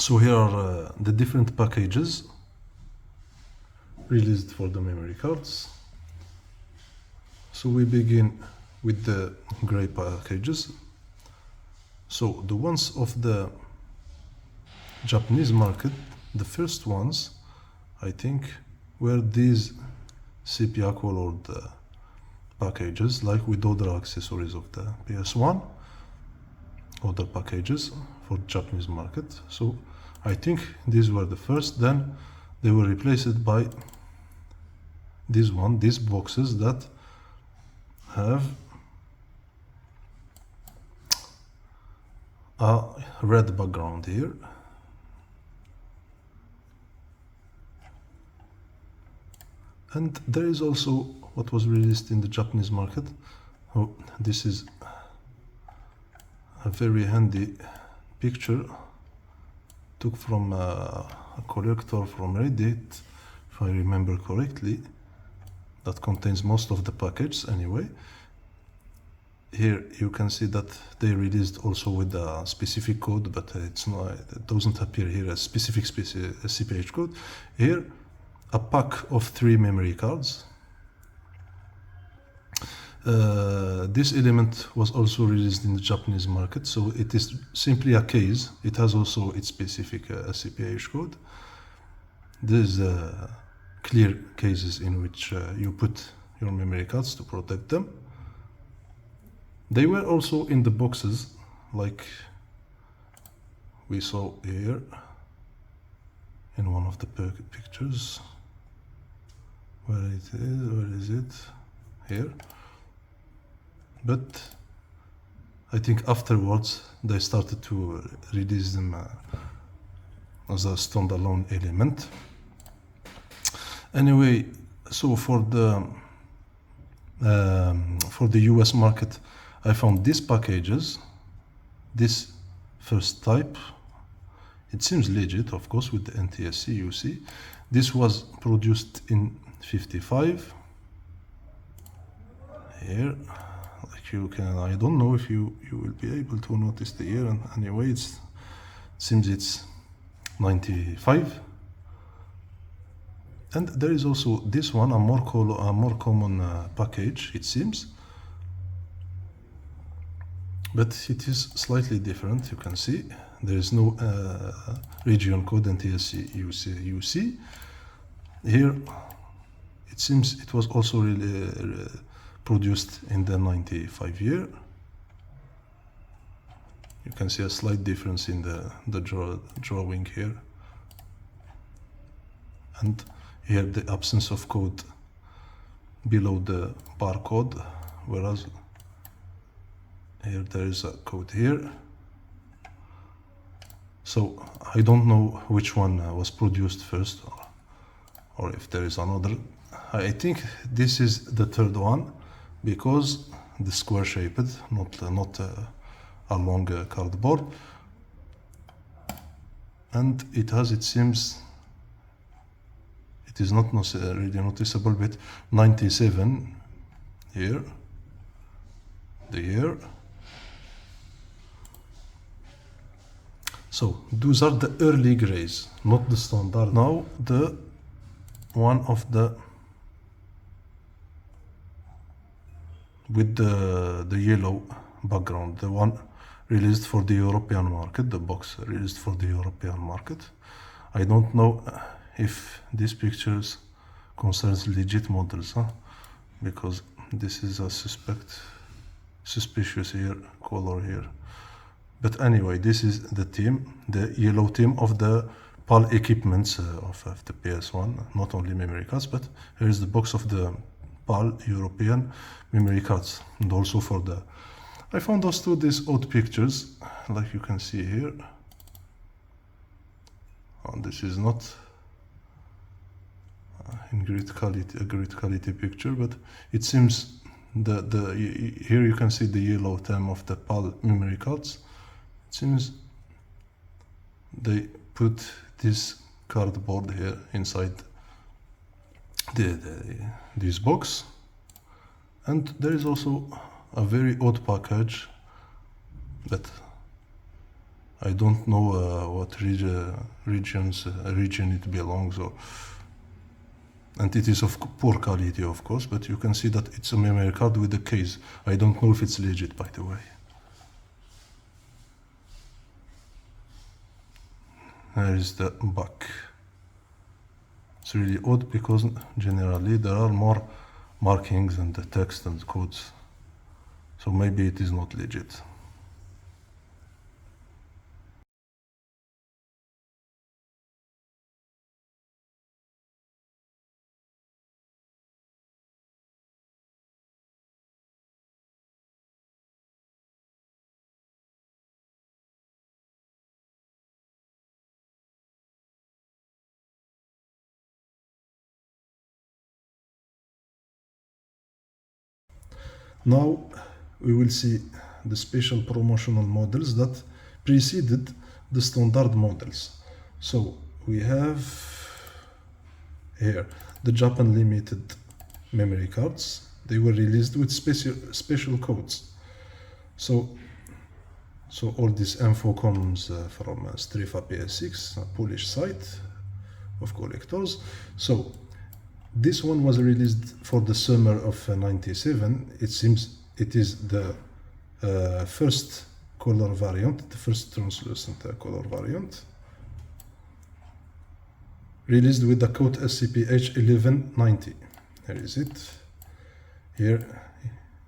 So here are the different packages released for the memory cards. So we begin with the gray packages. So the ones of the Japanese market, the first ones, I think, were these sepia colored packages, like with other accessories of the PS1, other packages for Japanese market. So I think these were the first, then they were replaced by these boxes that have a red background here. And there is also what was released in the Japanese market. Oh, this is a very handy picture took from a collector from Reddit, if I remember correctly, that contains most of the package anyway. Here you can see that they released also with a specific code, but it doesn't appear here as specific CPH code. Here, a pack of 3 memory cards. This element was also released in the Japanese market, so it is simply a case. It has also its specific CPH code. There's clear cases in which you put your memory cards to protect them. They were also in the boxes, like we saw here in one of the pictures. Where is it? Here. But I think afterwards they started to release them as a standalone element. Anyway, so for the US market, I found these packages, this first type. It seems legit, of course, with the NTSC UC. This was produced in 55. Here. You can, I don't know if you will be able to notice the year, and anyway it seems it's 95. And there is also this one, a more common package, it seems, but it is slightly different. You can see there is no region code NTSC UC. Here it seems it was also really produced in the 95 year. You can see a slight difference in the drawing here. And here the absence of code below the barcode, whereas here there is a code here. So I don't know which one was produced first, or if there is another. I think this is the third one, because the square shaped, not a long cardboard, and it has, it seems, it is not really noticeable, but 97 here, the year. So those are the early grays, not the standard. Now the one of the with the yellow background, the one released for the European market, the box released for the European market. I don't know if these pictures concerns legit models, because this is a suspicious here color here. But anyway, this is the theme, the yellow theme of the PAL equipments of the PS1, not only memory cards, but here is the box of the PAL European memory cards, and also for the, I found also these odd pictures, like you can see here. This is not in great quality picture, but it seems here you can see the yellow theme of the PAL memory cards. It seems they put this cardboard here inside this box. And there is also a very odd package that I don't know what region it belongs, and it is of poor quality, of course, but you can see that it's a memory card with a case. I don't know if it's legit, by the way. There is the back. It's really odd because generally there are more markings and the text and codes, so maybe it is not legit. Now we will see the special promotional models that preceded the standard models. So we have here the Japan limited memory cards. They were released with special codes. So all this info comes from Strefa PS6, a Polish site of collectors. So this one was released for the summer of 97. It seems it is the first color variant, the first translucent color variant, released with the code SCP-H1190. Here is it. Here,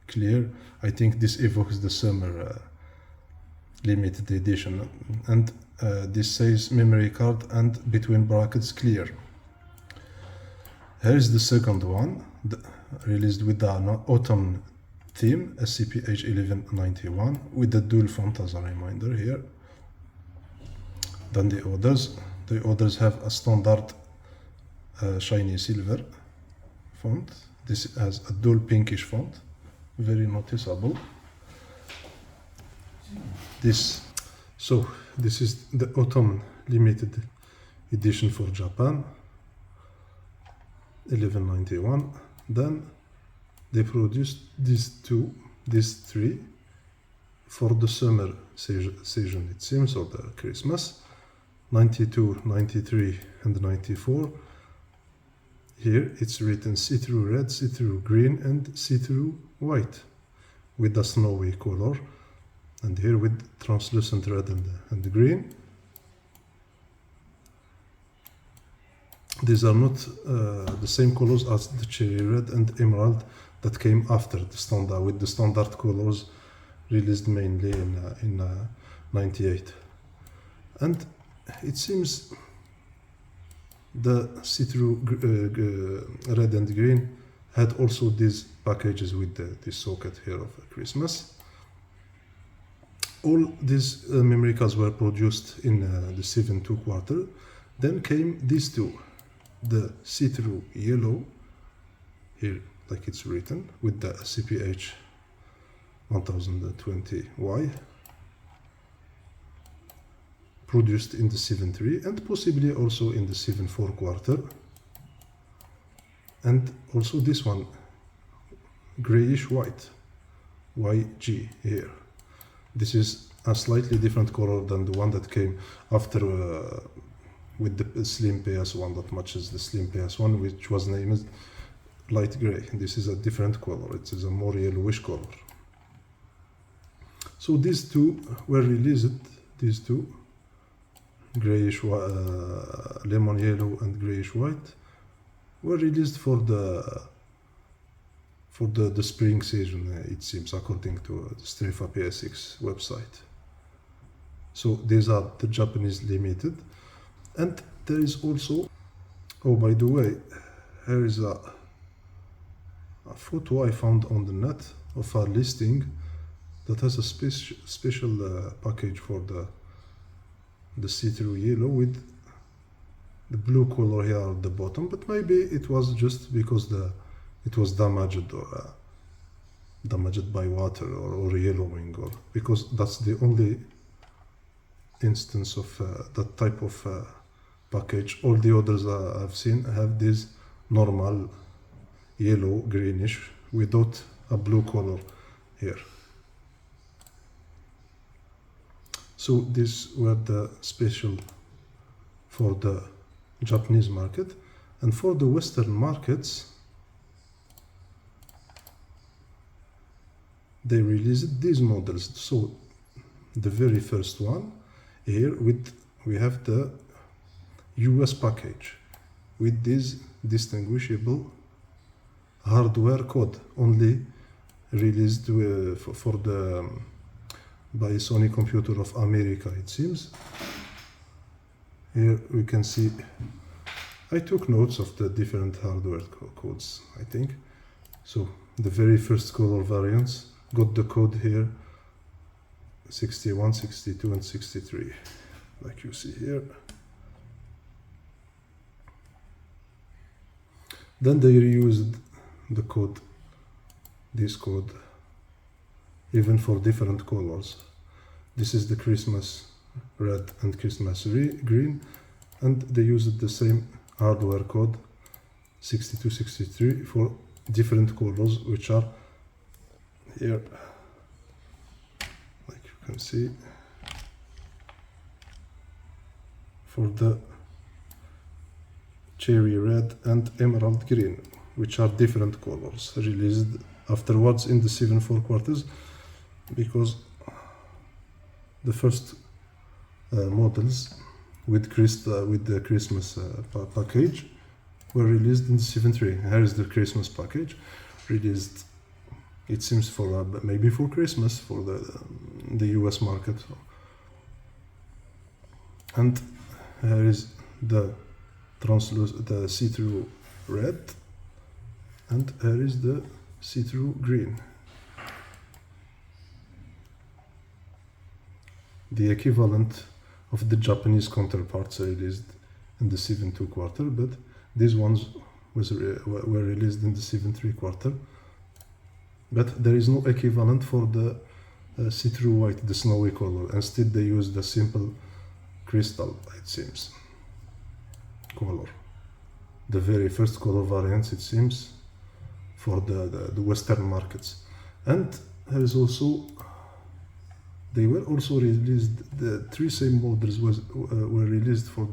clear. I think this evokes the summer limited edition. And this says memory card and between brackets clear. Here is the second one, released with the autumn theme, SCP-H1191, with the dual font as a reminder here. Then the others have a standard shiny silver font. This has a dual pinkish font, very noticeable. This is the autumn limited edition for Japan. 1191. Then they produced these three for the summer season, it seems, or the Christmas. 92, 93, and 94. Here it's written see-through red, see-through green, and see-through white with the snowy color, and here with translucent red and green. These are not the same colors as the cherry red and emerald that came after the standard, with the standard colors released mainly in 98. And it seems the see-through red and green had also these packages with this socket here of Christmas. All these memory cards were produced in the 7-2 quarter. Then came these two. The see-through yellow, here like it's written, with the SCP-H1020Y, produced in the 7-3 and possibly also in the 7-4 quarter. And also this one, grayish white, YG here. This is a slightly different color than the one that came after with the Slim PS1 that matches the Slim PS1, which was named light gray. This is a different color. It is a more yellowish color. So these two were released, these two, grayish lemon yellow and grayish white, were released for the spring season, it seems, according to the Strefa PS6 website. So these are the Japanese limited. And there is also, oh, by the way, here is a photo I found on the net of a listing that has a special package for the see-through yellow with the blue color here at the bottom, but maybe it was just because it was damaged or damaged by water or yellowing, or because that's the only instance of that type of package. All the others I've seen have this normal yellow greenish without a blue color here. So these were the special for the Japanese market. And for the Western markets, they released these models. So the very first one here, we have the US package with this distinguishable hardware code, only released for the by Sony Computer of America, it seems. Here we can see, I took notes of the different hardware codes, I think. So the very first color variants got the code here, 61, 62 and 63, like you see here. Then they reused the code, this code, even for different colors. This is the Christmas red and Christmas green, and they used the same hardware code, 62, 63, for different colors, which are here, like you can see, for the cherry red and emerald green, which are different colors, released afterwards in the 7/4 quarters, because the first models with the Christmas package were released in the 7/3. Here is the Christmas package, released, it seems, for maybe for Christmas, for the US market. And here is the see-through red, and here is the see-through green. The equivalent of the Japanese counterparts are released in the 7/2 quarter, but these ones were released in the 7/3 quarter. But there is no equivalent for the see-through white, the snowy color. Instead, they use the simple crystal, it seems, color. The very first color variants, it seems, for the Western markets. And there is also, they were also released, the three same models were released for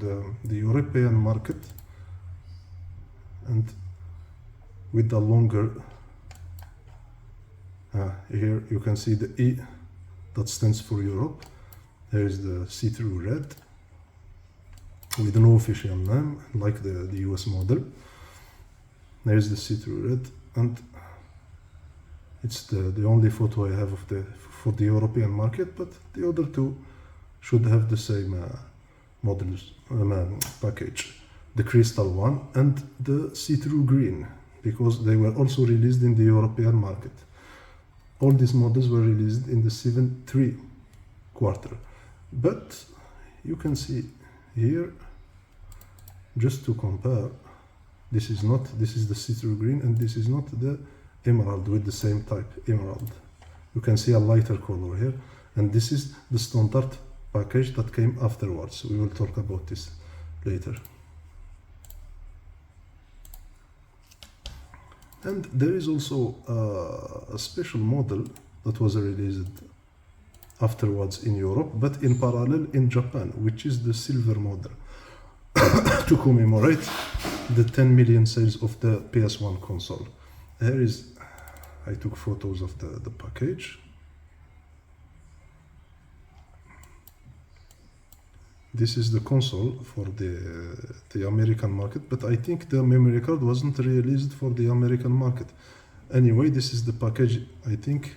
the European market, and with the longer, here you can see the E that stands for Europe. There is the see-through red with no official name, like the US model. There is the see-through red, and it's the only photo I have for the European market, but the other two should have the same models package. The crystal one and the see-through green, because they were also released in the European market. All these models were released in the 7/3 quarter. But you can see here, just to compare, this is the see-through green, and this is not the emerald with the same type, emerald. You can see a lighter color here, and this is the standard package that came afterwards. We will talk about this later. And there is also a special model that was released afterwards in Europe, but in parallel in Japan, which is the silver model, to commemorate the 10 million sales of the PS1 console. Here is, I took photos of the package. This is the console for the American market, but I think the memory card wasn't released for the American market. Anyway, this is the package, I think,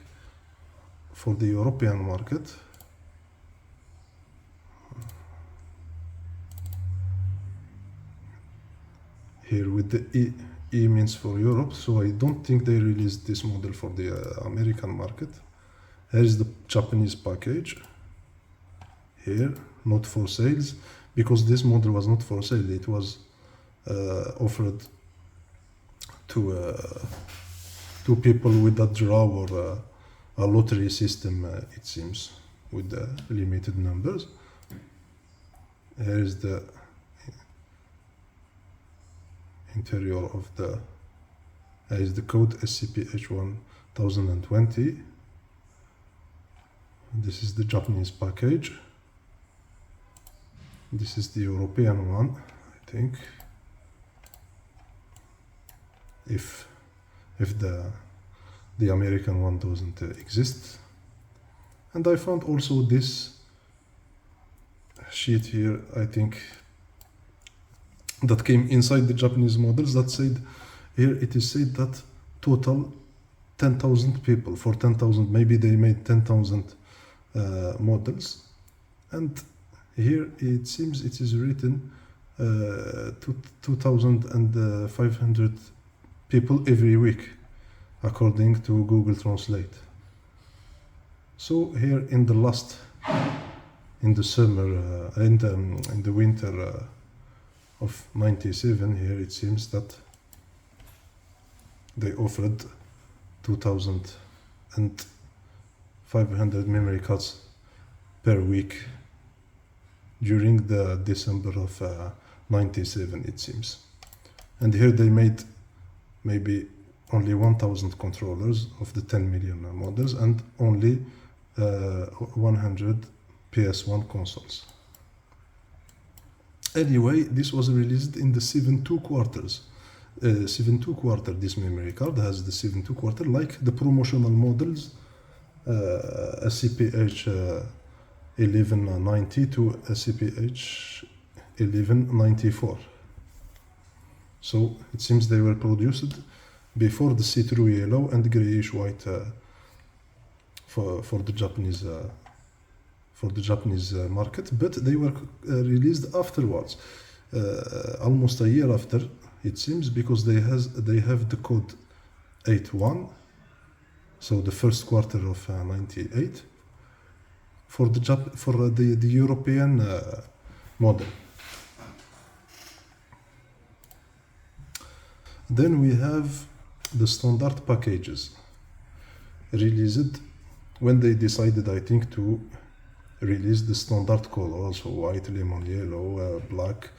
for the European market. Here with the E means for Europe, so I don't think they released this model for the American market. Here is the Japanese package. Here, not for sales, because this model was not for sale. It was offered to people with a draw or a lottery system, it seems, with the limited numbers. Here is the interior of the, is the code SCP-H1020. This is the Japanese package. This is the European one, I think. If the American one doesn't exist. And I found also this sheet here, I think, that came inside the Japanese models that said, here it is said that total 10,000 people, for 10,000, maybe they made 10,000 models. And here it seems it is written 2,500 people every week, according to Google Translate. So here in the summer, in the winter of 97, here it seems that they offered 2,500 memory cards per week during the December of 97, it seems. And here they made maybe only 1,000 controllers of the 10 million models and only 100 PS1 consoles. Anyway, this was released in the 7.2 quarters. 7.2 quarter, this memory card has the 7.2 quarter, like the promotional models, a CPH 1190 to a CPH 1194. So it seems they were produced before the see-through yellow and grayish white for the Japanese market, but they were released afterwards, almost a year after, it seems, because they have the code 81, so the first quarter of 98 for the European model. Then we have the standard packages released when they decided, I think, to release the standard colors, so white, lemon yellow, black,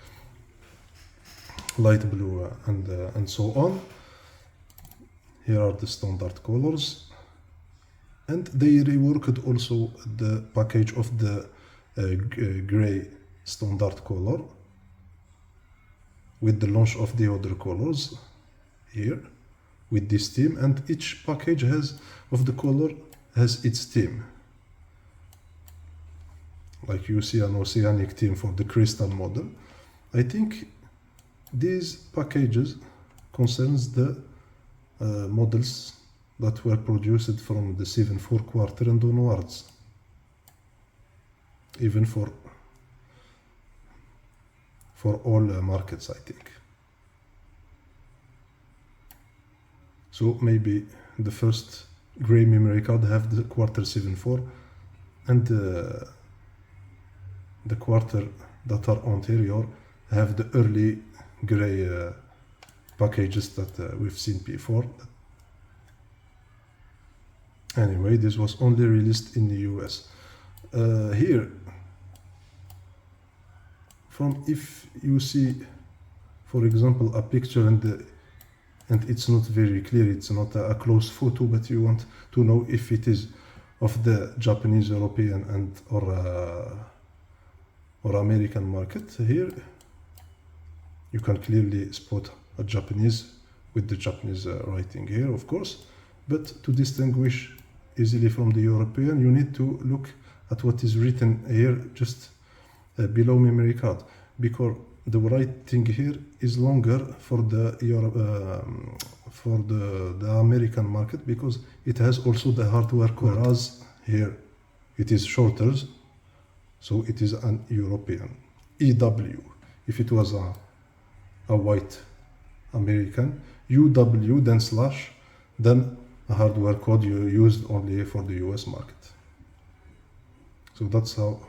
light blue, and so on. Here are the standard colors, and they reworked also the package of the gray standard color with the launch of the other colors here with this theme, and each package of the color has its theme. Like you see an oceanic theme for the crystal model. I think these packages concerns the models that were produced from the 7.4 quarter and onwards, even for all markets, I think. So maybe the first gray memory card have the quarter 7.4, and the quarter that are anterior have the early gray packages that we've seen before. Anyway, this was only released in the US. Here, if you see, for example, a picture and it's not very clear, it's not a close photo, but you want to know if it is of the Japanese, European, and or American market, here you can clearly spot a Japanese with the Japanese writing here, of course. But to distinguish easily from the European, you need to look at what is written here just below memory card, because the writing here is longer for the American market, because it has also the hardware code, whereas here it is shorter, so it is an European EW. If it was a white American, UW, then slash, then a hardware code you used only for the US market. So that's how,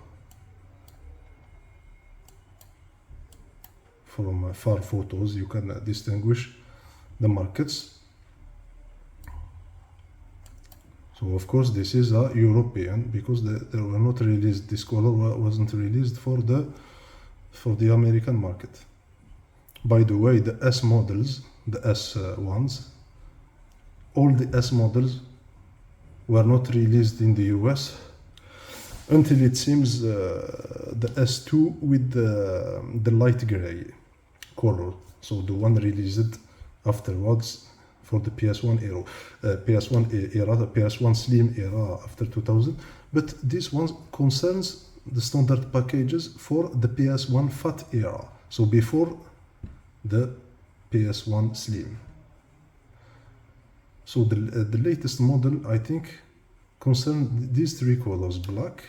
from far photos, you can distinguish the markets. So of course this is a European, because they were not released, this color wasn't released for the American market. By the way, the S models, the S ones, all the S models were not released in the US until it seems the S2 with the light gray color, so the one released afterwards for the PS1 era, the PS1 Slim era after 2000. But this one concerns the standard packages for the PS1 Fat era, so before the PS1 Slim. So the latest model, I think, concern these three colors: black,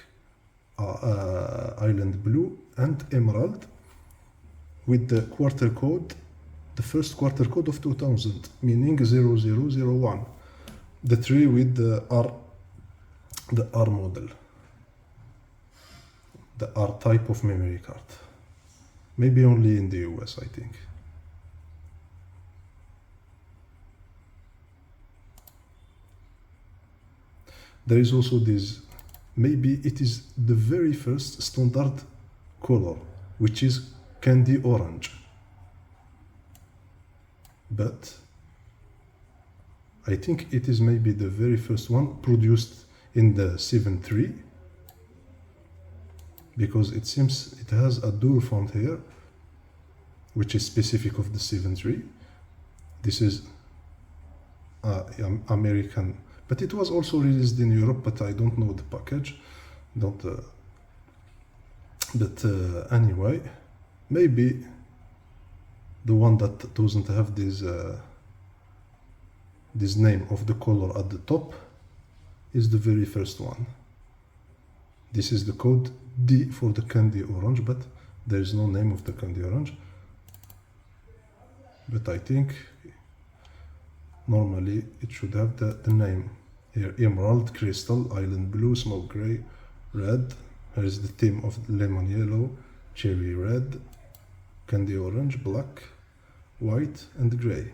island blue, and emerald, with the quarter code, the first quarter code of 2000, meaning 0001. The three with the R model, the R type of memory card. Maybe only in the US, I think. There is also this, maybe it is the very first standard color, which is candy orange. But I think it is maybe the very first one produced in the 7.3, because it seems it has a dual font here, which is specific of the 7.3. This is American, but it was also released in Europe, but I don't know the package. Anyway, maybe the one that doesn't have this name of the color at the top is the very first one. This is the code D for the candy orange, but there is no name of the candy orange. But I think normally it should have the name here: emerald, crystal, island blue, smoke gray, red. Here is the theme of lemon yellow, cherry red, candy orange, black, white, and gray.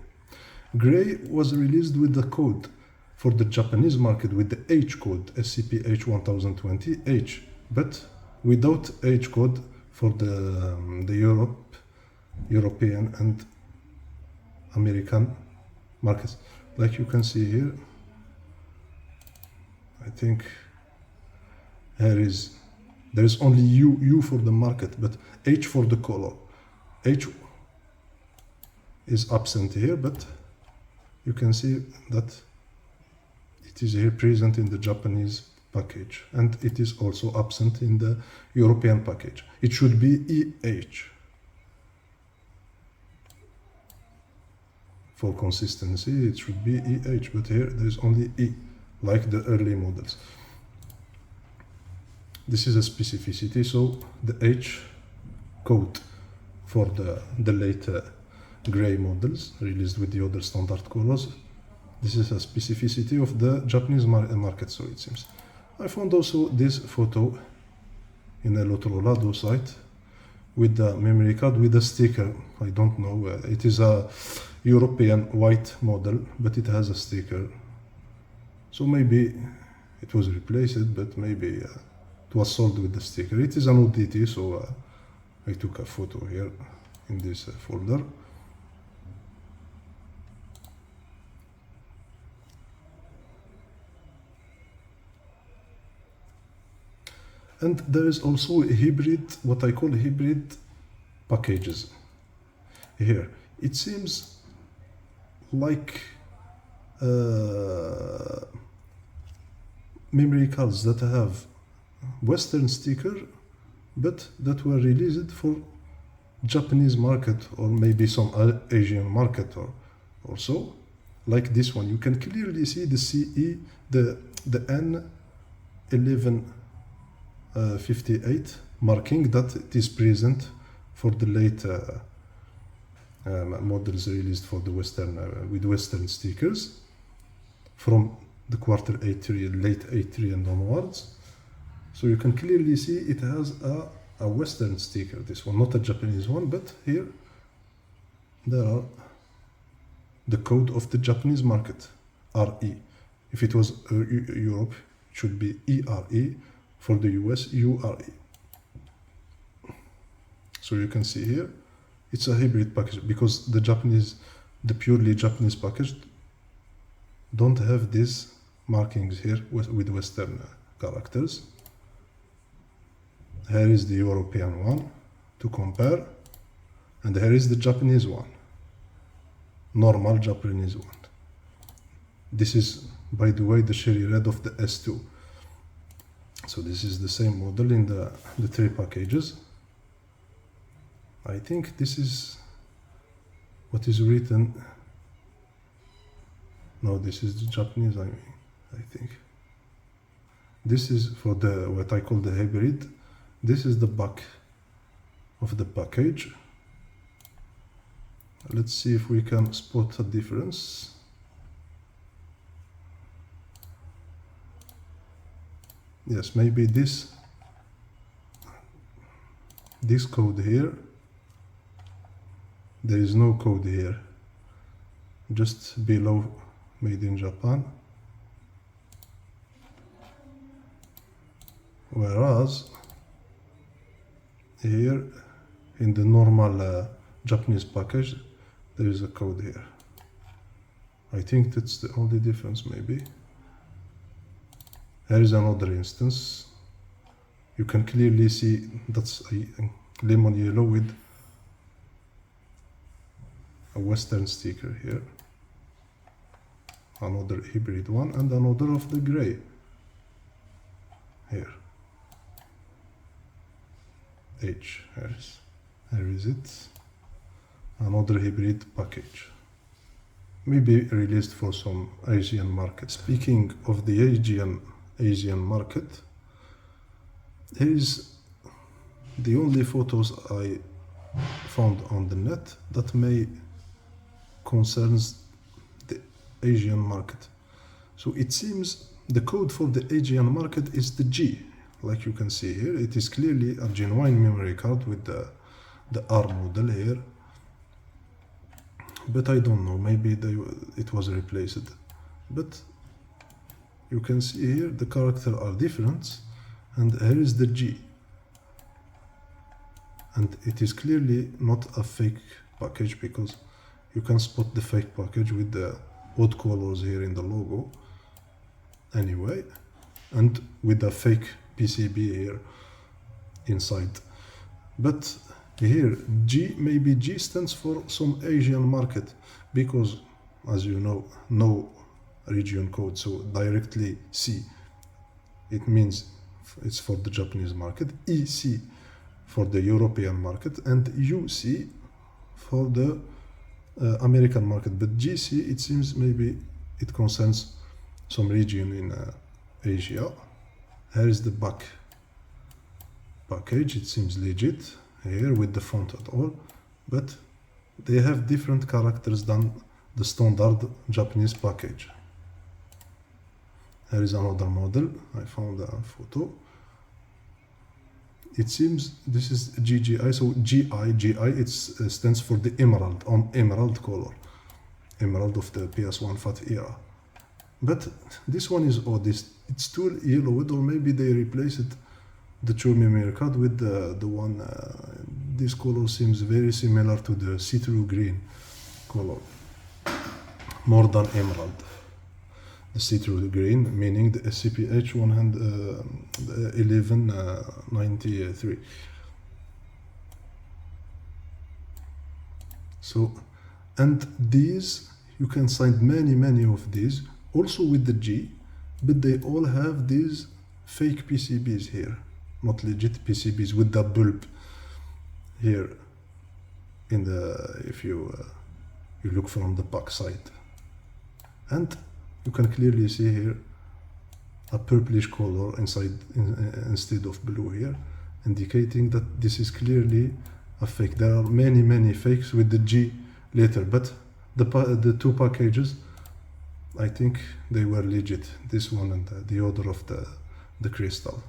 Gray was released with the code for the Japanese market with the H code, SCP-H1020H, but without H code for the European and American markets. Like you can see here, I think there is only U for the market, but H for the color. H is absent here, but you can see that it is here present in the Japanese package, and it is also absent in the European package. It should be EH. For consistency, it should be EH, but here there is only E, like the early models. This is a specificity, so the H code for the later gray models released with the other standard colors. This is a specificity of the Japanese market, so it seems. I found also this photo in a Lotrolado site with the memory card with a sticker. I don't know, it is a European white model, but it has a sticker. So maybe it was replaced, but maybe it was sold with the sticker. It is an oddity, so I took a photo here in this folder. And there is also a hybrid, what I call hybrid packages. Here, it seems like memory cards that have Western sticker, but that were released for Japanese market, or maybe some Asian market or so. Like this one, you can clearly see the CE, the N1158 marking that it is present for the late models released for the Western with Western stickers from the quarter 83, late 83 and onwards. So you can clearly see it has a Western sticker, this one, not a Japanese one, but here there are the code of the Japanese market, RE. If it was Europe, it should be ERE. For the US, URE. So you can see here, it's a hybrid package, because the purely Japanese package don't have these markings here with Western characters. Here is the European one to compare, and here is the Japanese one, normal Japanese one. This is, by the way, the cherry red of the S2. So this is the same model in the three packages. I think this is what is written. No, this is the Japanese, I think. This is for the what I call the hybrid. This is the back of the package. Let's see if we can spot a difference. Yes, maybe this code here, there is no code here, just below made in Japan. Whereas here in the normal Japanese package there is a code here. I think that's the only difference maybe. Here is another instance. You can clearly see that's a lemon yellow with a Western sticker here. Another hybrid one and another of the gray here. Here is it. Another hybrid package. Maybe released for some Asian market. Speaking of the Asian market, here is the only photos I found on the net that may concerns the Asian market. So it seems the code for the Asian market is the G. Like you can see here, it is clearly a genuine memory card with the R model here. But I don't know, maybe it was replaced. But you can see here the characters are different, and here is the G. And it is clearly not a fake package, because you can spot the fake package with the odd colors here in the logo anyway, and with the fake PCB here inside. But here G, maybe G stands for some Asian market, because as you know, no region code, so directly C, it means it's for the Japanese market, EC for the European market, and UC for the American market. But GC, it seems maybe it concerns some region in Asia. Here is the back package. It seems legit here with the font at all, but they have different characters than the standard Japanese package. Here is another model. I found a photo. It seems this is GGI, so GI it stands for the emerald color, emerald of the PS1 FAT era. But this one is odd. It's too yellowed, or maybe they replaced the true memory card with the one. This color seems very similar to the see-through green color, more than emerald. The see-through green, meaning the SCP H1193. So, and these, you can find many of these, also with the G, but they all have these fake PCBs here, not legit PCBs with the bulb here in the, if you look from the back side. And you can clearly see here a purplish color inside instead of blue here, indicating that this is clearly a fake. There are many fakes with the G later, but the two packages, I think they were legit. This one and the other of the crystal.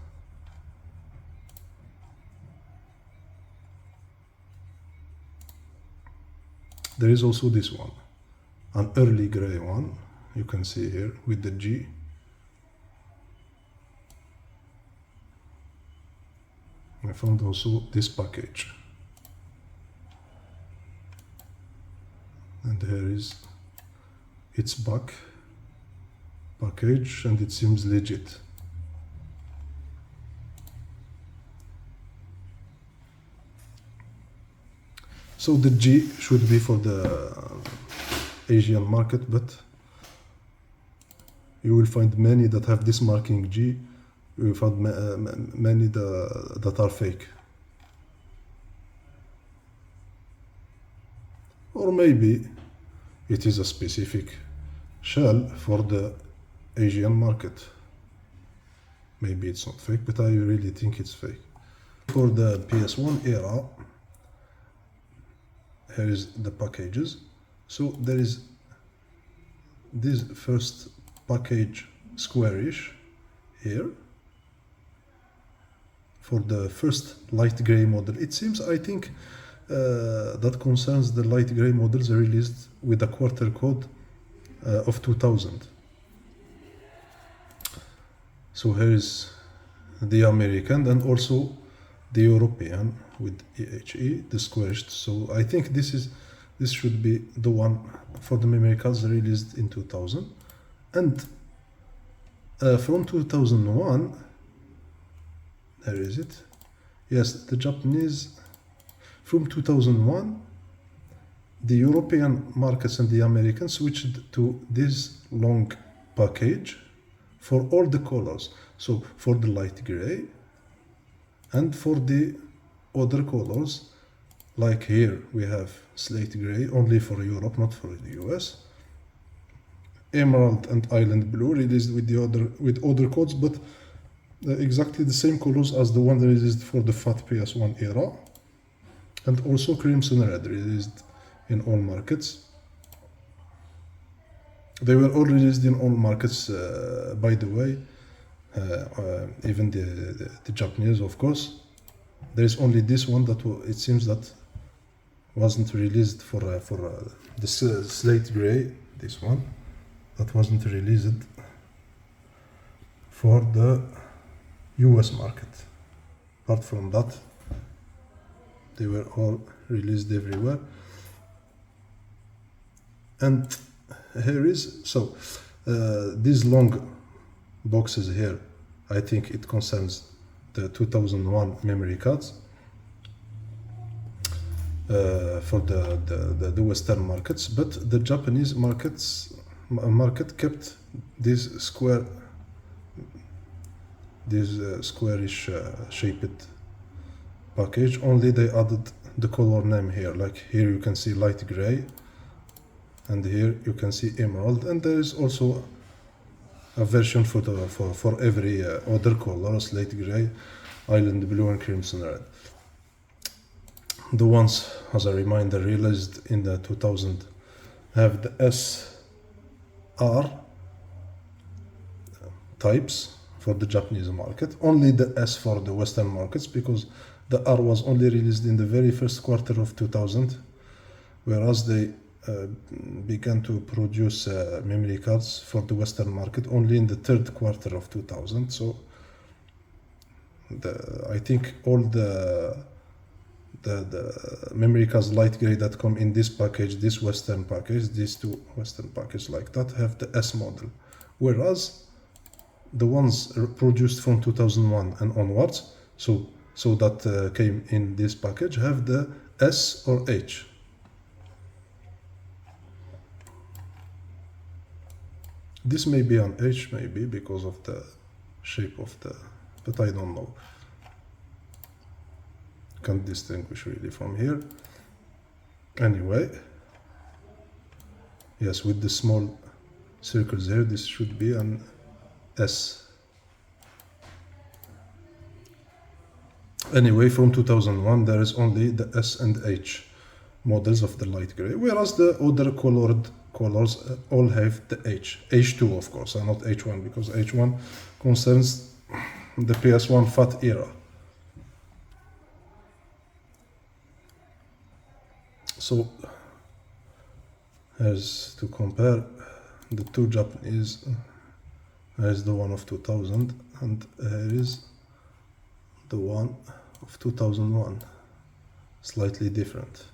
There is also this one, an early gray one. You can see here with the G. I found also this package. And here is its back package, and it seems legit. So the G should be for the Asian market, but you will find many that have this marking G. You will find many that are fake. Or maybe it is a specific shell for the Asian market. Maybe it's not fake, but I really think it's fake. For the PS1 era, here is the packages. So there is this first package squarish here for the first light gray model. It seems, I think, that concerns the light gray models released with a quarter code of 2000. So here is the American and also the European with EHE, the squared. So I think this should be the one for the memory cards released in 2000. And from 2001, there is it. Yes, the Japanese. From 2001, the European markets and the Americans switched to this long package for all the colors. So for the light gray and for the other colors, like here we have slate gray only for Europe, not for the US. Emerald and island blue released with other codes, but exactly the same colors as the one released for the fat PS1 era. And also crimson red released in all markets. They were all released in all markets, by the way, even the Japanese, of course. There is only this one that it seems that wasn't released for the slate gray. This one that wasn't released for the US market. Apart from that, they were all released everywhere. And here is, so these long boxes here, I think it concerns the 2001 memory cards for the Western markets, but the Japanese market kept this squarish shaped package. Only they added the color name here. Like here you can see light gray, and here you can see emerald, and there is also a version for every other color: slate gray, island blue, and crimson red. The ones, as a reminder, released in the 2000 have the SR types for the Japanese market, only the S for the Western markets, because the R was only released in the very first quarter of 2000, whereas they began to produce memory cards for the Western market only in the third quarter of 2000. So I think all the memory cards light gray that come in this package, this Western package, these two Western packages like that, have the S model, whereas the ones produced from 2001 and onwards, so that came in this package, have the S or H. This may be an H, maybe because of the shape of the, but I don't know. Can't distinguish really from here. Anyway, yes, with the small circles here, this should be an S. Anyway, from 2001 there is only the S and H models of the light gray, whereas the other colored colors all have the H. H2, of course, and not H1, because H1 concerns the PS1 FAT era. So, as to compare the two Japanese, here is the one of 2000, and here is the one of 2001, slightly different.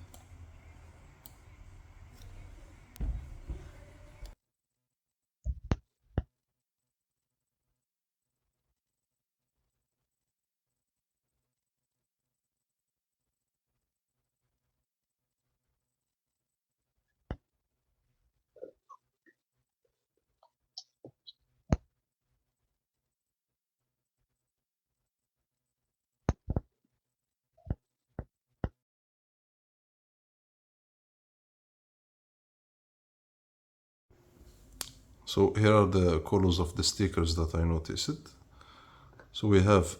So here are the colors of the stickers that I noticed. So we have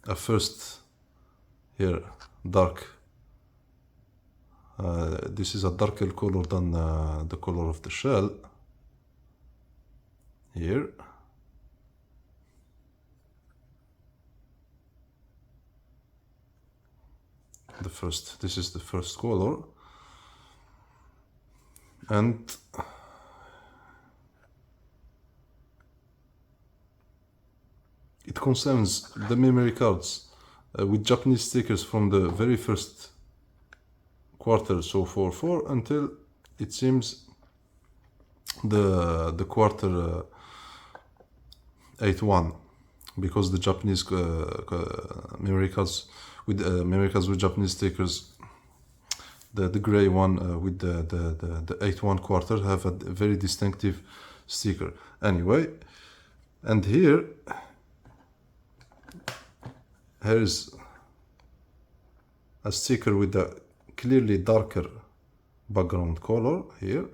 a first here dark. This is a darker color than the color of the shell. Here. This is the first color. And it concerns the memory cards with Japanese stickers from the very first quarter, so 4/4, until it seems the quarter 8/1, because the Japanese memory cards with Japanese stickers, the gray one with the 8/1 quarter have a very distinctive sticker. Anyway, and here is a sticker with a clearly darker background color here.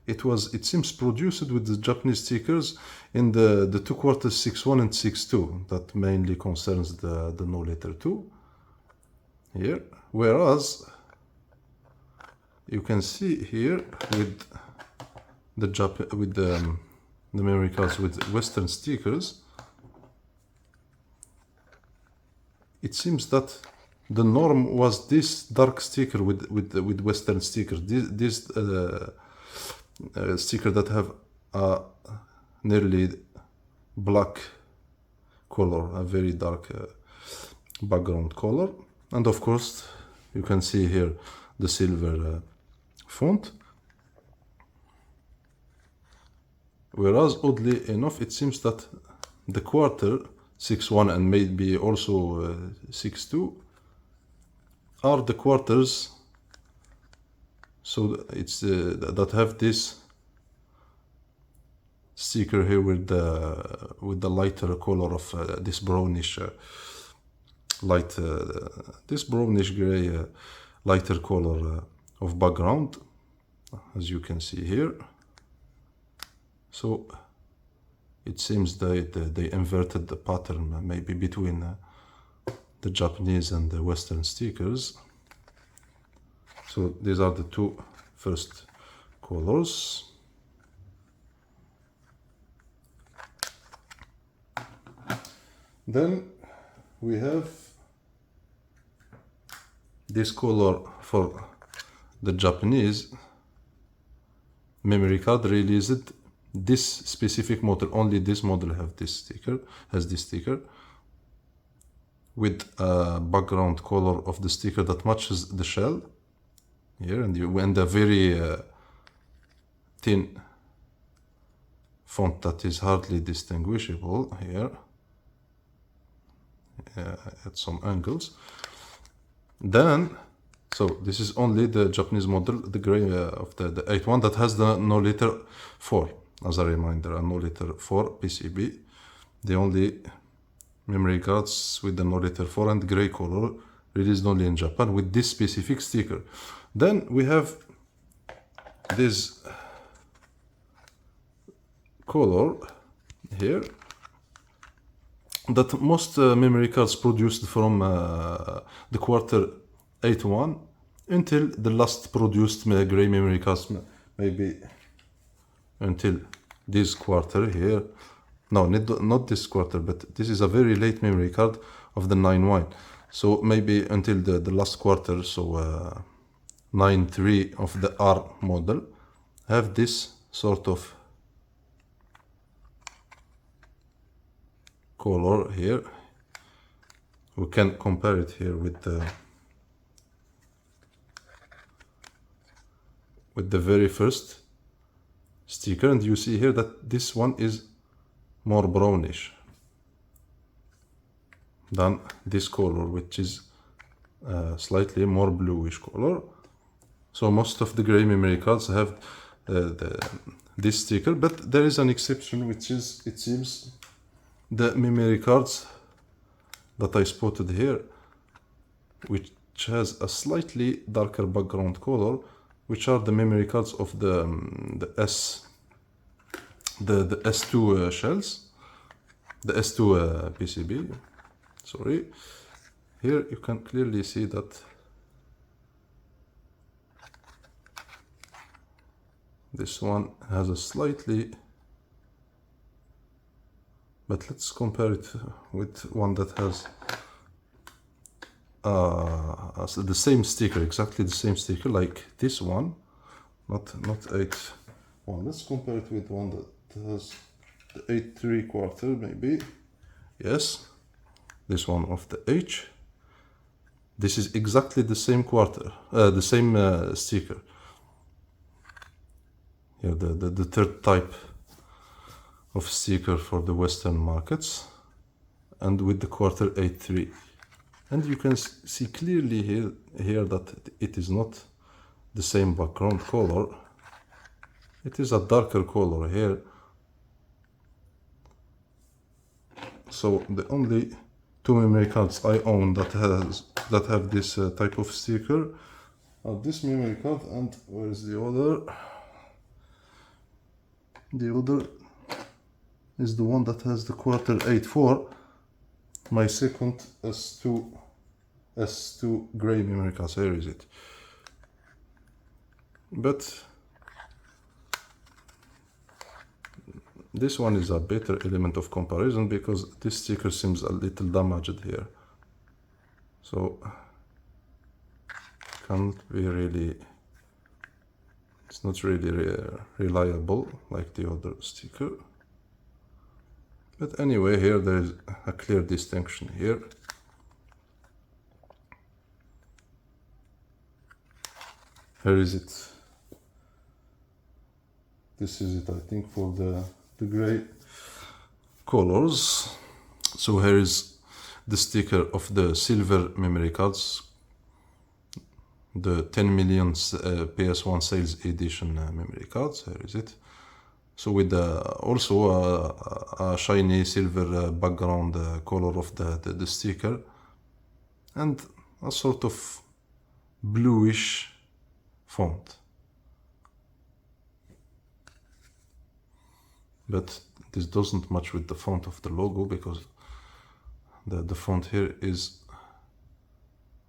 It seems produced with the Japanese stickers in the 2 quarters 6/1 and 6/2. That mainly concerns the no letter 2 here. Whereas you can see here with the memory cards with Western stickers, it seems that the norm was this dark sticker with Western stickers. This sticker that have a nearly black color, a very dark background color, and of course you can see here the silver font. Whereas oddly enough, it seems that the quarter 6/1 and maybe also 6/2 are the quarters, so it's that have this sticker here with the lighter color of this brownish this brownish gray lighter color of background, as you can see here. So it seems they inverted the pattern maybe between the Japanese and the Western stickers. So these are the two first colors. Then we have this color for the Japanese memory card released. This specific model, only this model has this sticker with a background color of the sticker that matches the shell here, and a very thin font that is hardly distinguishable here at some angles. Then, so this is only the Japanese model, the gray of the 8/1 that has the no letter 4. As a reminder, a no letter 4 PCB, the only memory cards with the no letter 4 and gray color released only in Japan with this specific sticker. Then we have this color here that most memory cards produced from the quarter 8/1 until the last produced gray memory cards, maybe until this quarter here. No, not this quarter, but this is a very late memory card of the 9/1. So maybe until the last quarter, so 9/3 of the R model, have this sort of color here. We can compare it here with the very first sticker, and you see here that this one is more brownish than this color, which is slightly more bluish color. So most of the gray memory cards have this sticker, but there is an exception, which is, it seems, the memory cards that I spotted here, which has a slightly darker background color which are the memory cards of the S2 shells, the S2 PCB. Sorry, here you can clearly see that this one has a slightly, but let's compare it with one that has the same sticker, exactly the same sticker, like this one, not 8.1. Let's compare it with one that has the 8.75 maybe. Yes, this one of the H. This is exactly the same the same sticker. Here the third type of sticker for the Western markets, and with the quarter 8.3. And you can see clearly here that it is not the same background color. It is a darker color here. So the only two memory cards I own that have this type of sticker are this memory card, and where is the other? The other is the one that has the quarter 8.4. My second S2 gray memory card. Here is it. But this one is a better element of comparison because this sticker seems a little damaged here. So can't be really, it's not really reliable like the other sticker. But anyway, here there is a clear distinction here. Here is it. This is it, I think, for the gray colors. So here is the sticker of the silver memory cards, the 10 million PS1 sales edition memory cards. Here is it. So with also a shiny silver background color of the sticker, and a sort of bluish font. But this doesn't match with the font of the logo because the font here is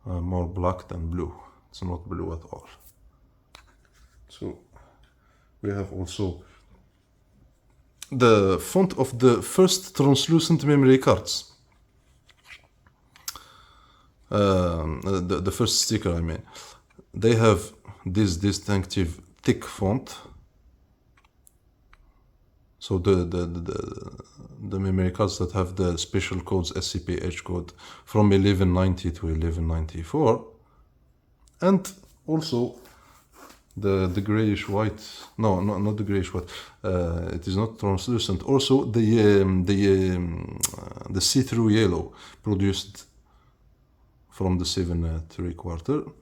more black than blue. It's not blue at all. So we have also the font of the first translucent memory cards. The first sticker, I mean. They have this distinctive thick font. So the memory cards that have the special codes, SCPH code from 1190 to 1194, and also the grayish white. No, not the grayish white. It is not translucent. Also the see-through yellow produced from the 7.75.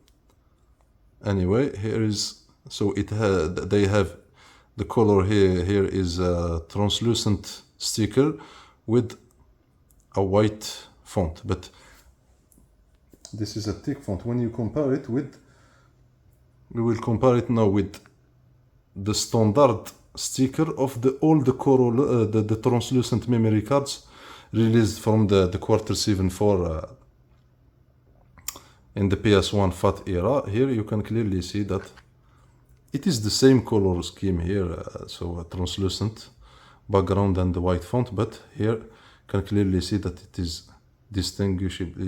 Anyway, here is, so they have the color here is a translucent sticker with a white font, but this is a thick font. When you compare it with, we will compare it now with the standard sticker of all the color, the translucent memory cards released from the quarter 7.4 in the PS1 FAT era. Here you can clearly see that it is the same color scheme here, so a translucent background and the white font, but here you can clearly see that it is distinguishable,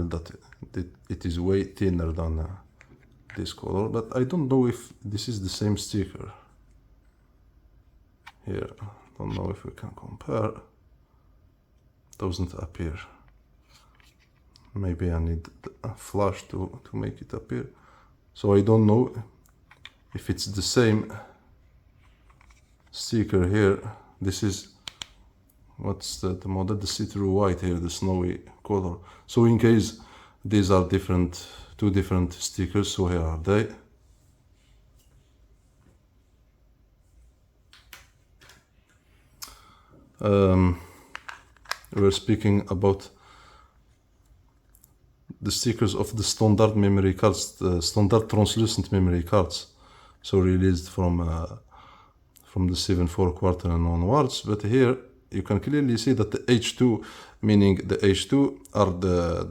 that it is way thinner than this color. But I don't know if this is the same sticker. Here, don't know if we can compare. Doesn't appear. Maybe I need a flash to make it appear. So I don't know if it's the same sticker here. This is, what's the model? The see-through white here, the snowy color. So in case these are two different stickers, so here are they. We're speaking about the stickers of the standard memory cards, the standard translucent memory cards, so released from the 7/4 quarter and onwards. But here you can clearly see that the H2, meaning the H2 are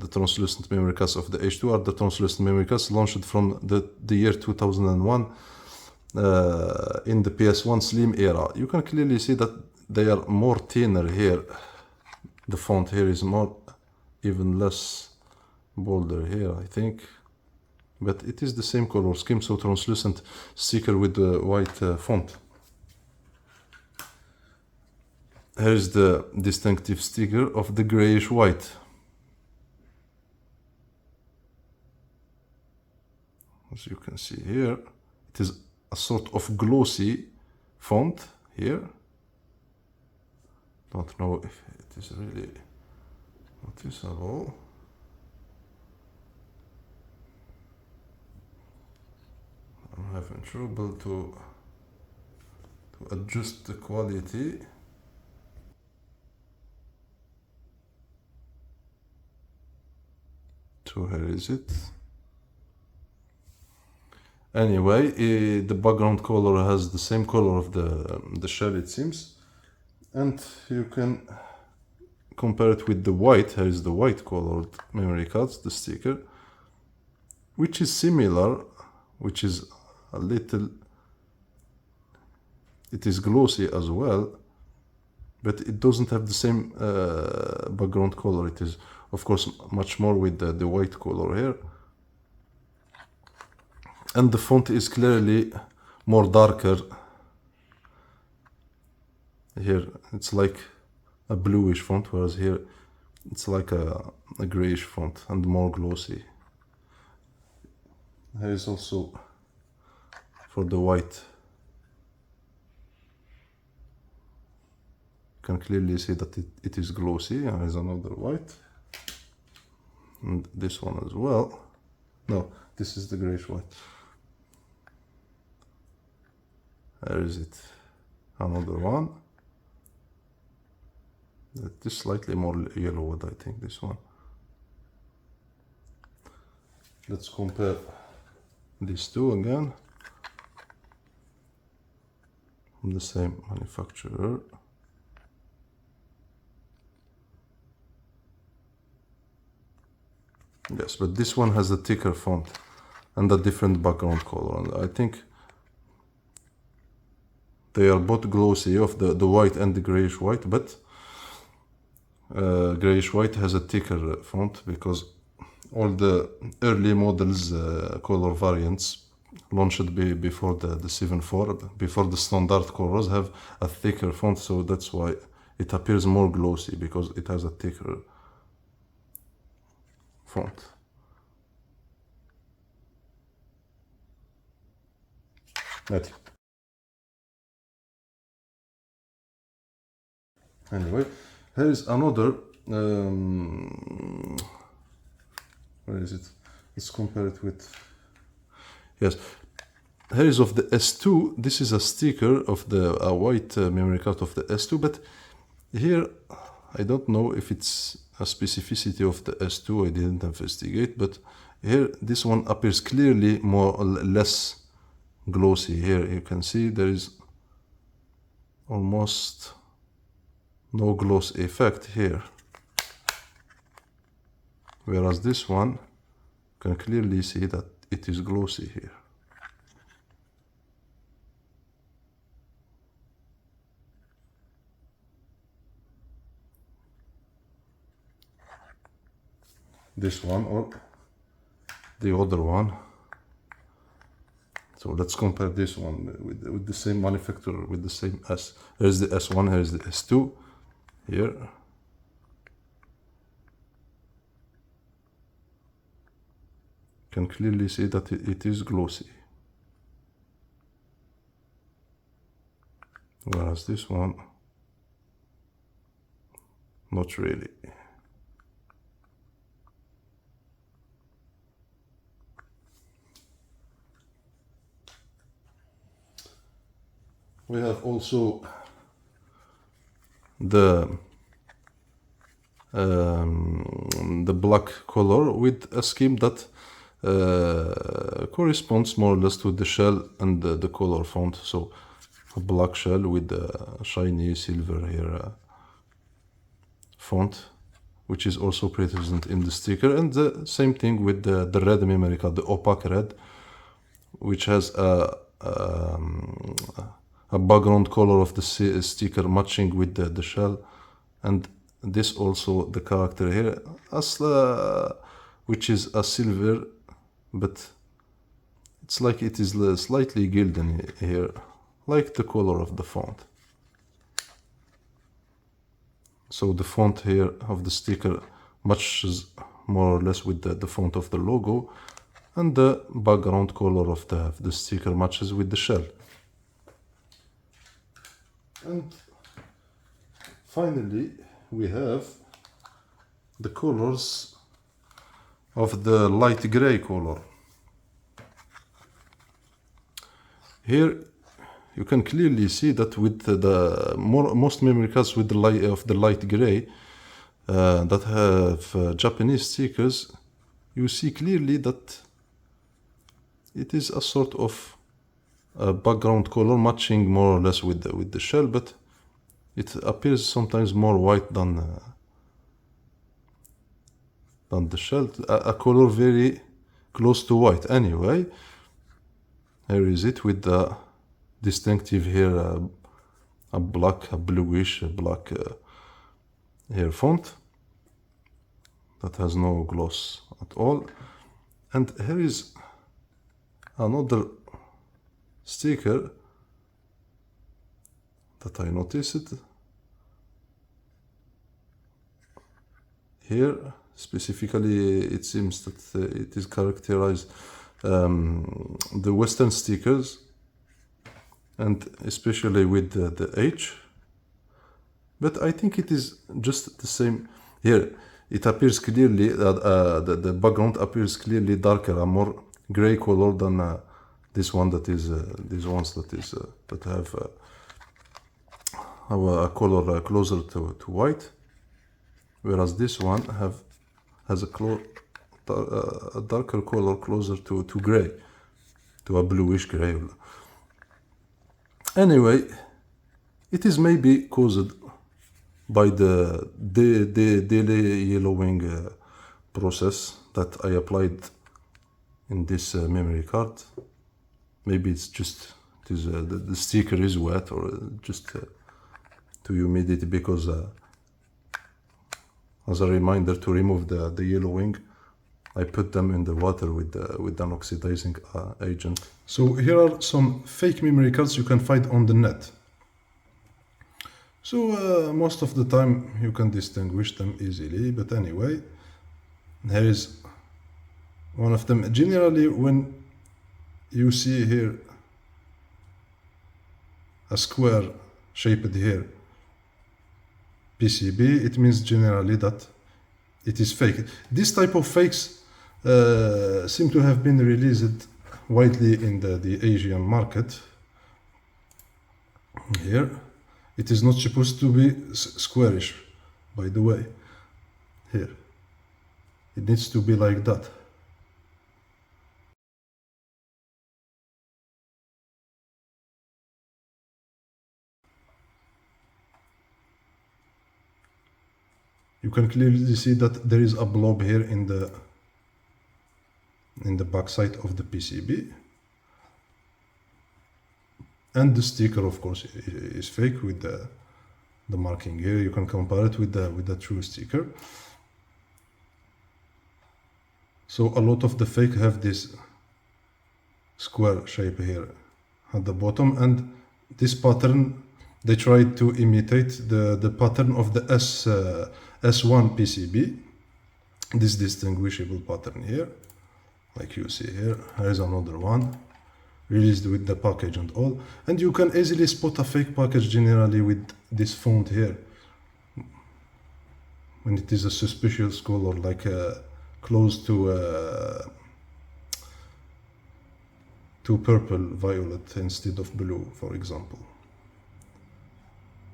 the translucent memory cards of the H2 are the translucent memory cards launched from the year 2001 in the PS1 Slim era. You can clearly see that they are more thinner here. The font here is more, even less bolder here, I think. But it is the same color scheme, so translucent sticker with the white font. Here's the distinctive sticker of the grayish white. As you can see here, it is a sort of glossy font here. Don't know if it is really noticeable. I'm having trouble to adjust the quality. So here is it. Anyway, the background color has the same color of the shell, it seems, and you can compare it with the white. Here is the white colored memory cards, the sticker, which is similar, which is a little, it is glossy as well, but it doesn't have the same background color. It is, of course, much more with the white color here. And the font is clearly more darker. Here it's like a bluish font, whereas here it's like a grayish font and more glossy. Here is also for the white. You can clearly see that it is glossy. There is another white. And this one as well. No, this is the grayish white. There is it. Another one. It is slightly more yellowed, I think, this one. Let's compare these two again. From the same manufacturer. Yes, but this one has a thicker font and a different background color. And I think they are both glossy, of the white and the grayish white, but grayish white has a thicker font because all the early models color variants launched before the 7.4, before the standard colors, have a thicker font, so that's why it appears more glossy, because it has a thicker font. Right. Anyway, here is another, where is it? Let's compare it with, yes, here is of the S2. This is a sticker of the white memory card of the S2, but here I don't know if it's a specificity of the S2, I didn't investigate, but here this one appears clearly more or less glossy. Here you can see there is almost no gloss effect here, whereas this one you can clearly see that it is glossy here. This one or the other one. So let's compare this one with the same manufacturer, with the same S. Here's the S1, here's the S2. Here. You can clearly see that it is glossy. Whereas this one, not really. We have also the the black color with a scheme that corresponds more or less to the shell and the color font. So a black shell with a shiny silver here font, which is also present in the sticker, and the same thing with the red memory card, the opaque red, which has a background color of the sticker matching with the shell, and this also the character here, which is a silver, but it's like it is slightly golden here, like the color of the font. So the font here of the sticker matches more or less with the font of the logo, and the background color of the sticker matches with the shell. And finally, we have the colors of the light gray color. Here you can clearly see that with most memory cards with the light gray that have Japanese stickers, you see clearly that it is a sort of a background color matching more or less with the shell, but it appears sometimes more white than the shell. A color very close to white. Anyway, here is it with the distinctive here, a bluish black here font that has no gloss at all. And here is another sticker that I noticed here. Specifically, it seems that it is characterized the Western stickers, and especially with the H. But I think it is just the same here. It appears clearly that the background appears clearly darker, a more gray color than this one that is these ones that have a color closer to white, whereas this one has a darker color closer to gray, to a bluish gray. Anyway, it is maybe caused by the daily yellowing process that I applied in this memory card. Maybe it's just the sticker is wet, or just to humidity, because as a reminder to remove the yellowing, I put them in the water with an oxidizing agent. So here are some fake memory cards you can find on the net. So most of the time you can distinguish them easily, but anyway, here is one of them. Generally, when you see here a square shaped here PCB, it means generally that it is fake. This type of fakes seem to have been released widely in the Asian market. Here, it is not supposed to be squarish, by the way. Here, it needs to be like that. You can clearly see that there is a blob here in the backside of the PCB, and the sticker, of course, is fake with the marking here. You can compare it with the true sticker. So a lot of the fake have this square shape here at the bottom, and this pattern they tried to imitate the pattern of the S1 PCB, this distinguishable pattern here, like you see here. Here's another one released with the package and all, and you can easily spot a fake package generally with this font here when it is a suspicious color, like close to purple violet instead of blue, for example.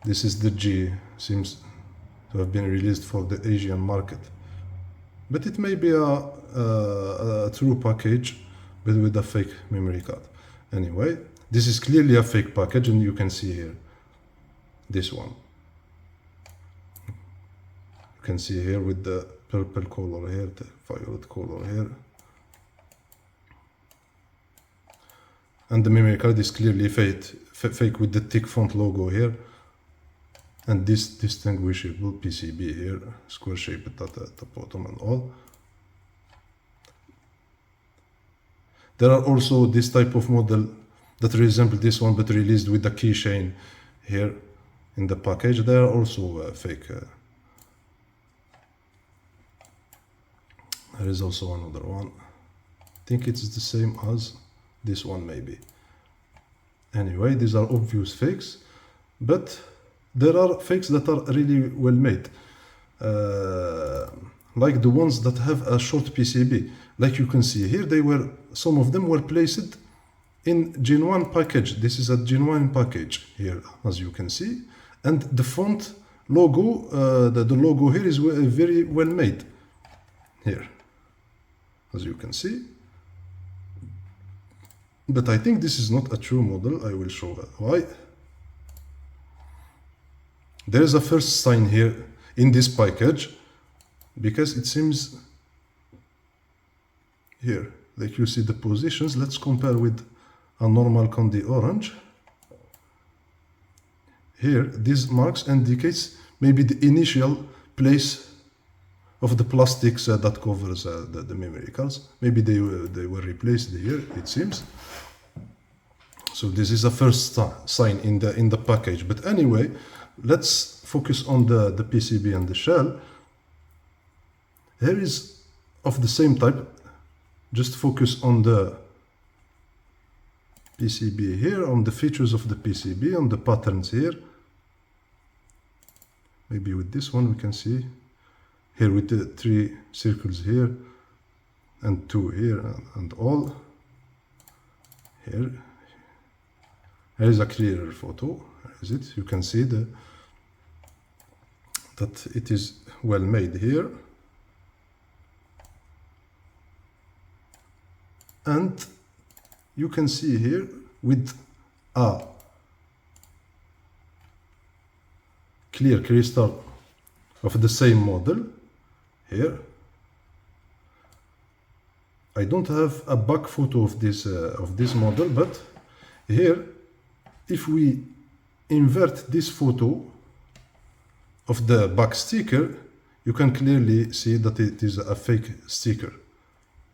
This is the G, seems to have been released for the Asian market. But it may be a true package, but with a fake memory card. Anyway, this is clearly a fake package, and you can see here, this one. You can see here with the purple color here, the violet color here. And the memory card is clearly fake with the thick font logo here. And this distinguishable PCB here, square shaped at the bottom and all. There are also this type of model that resemble this one, but released with the keychain here in the package. They are also fake. There is also another one. I think it's the same as this one maybe. Anyway, these are obvious fakes, but there are fakes that are really well made. Like the ones that have a short PCB. Like you can see here, some of them were placed in genuine package. This is a genuine package here, as you can see. And the font logo, the logo here is very well made. Here, as you can see. But I think this is not a true model. I will show why. There is a first sign here in this package, because it seems here, like you see the positions. Let's compare with a normal Candy Orange. Here, these marks indicates maybe the initial place of the plastics that covers the memory cards. Maybe they were replaced here, it seems. So this is a first sign in the package. But anyway, let's focus on the PCB and the shell. Here is of the same type. Just focus on the PCB here, on the features of the PCB, on the patterns here. Maybe with this one we can see here with the 3 circles here and 2 here and all. Here is a clearer photo. Is it? You can see that it is well made here. And you can see here with a clear crystal of the same model here. I don't have a back photo of this model, but here, if we invert this photo of the back sticker, you can clearly see that it is a fake sticker.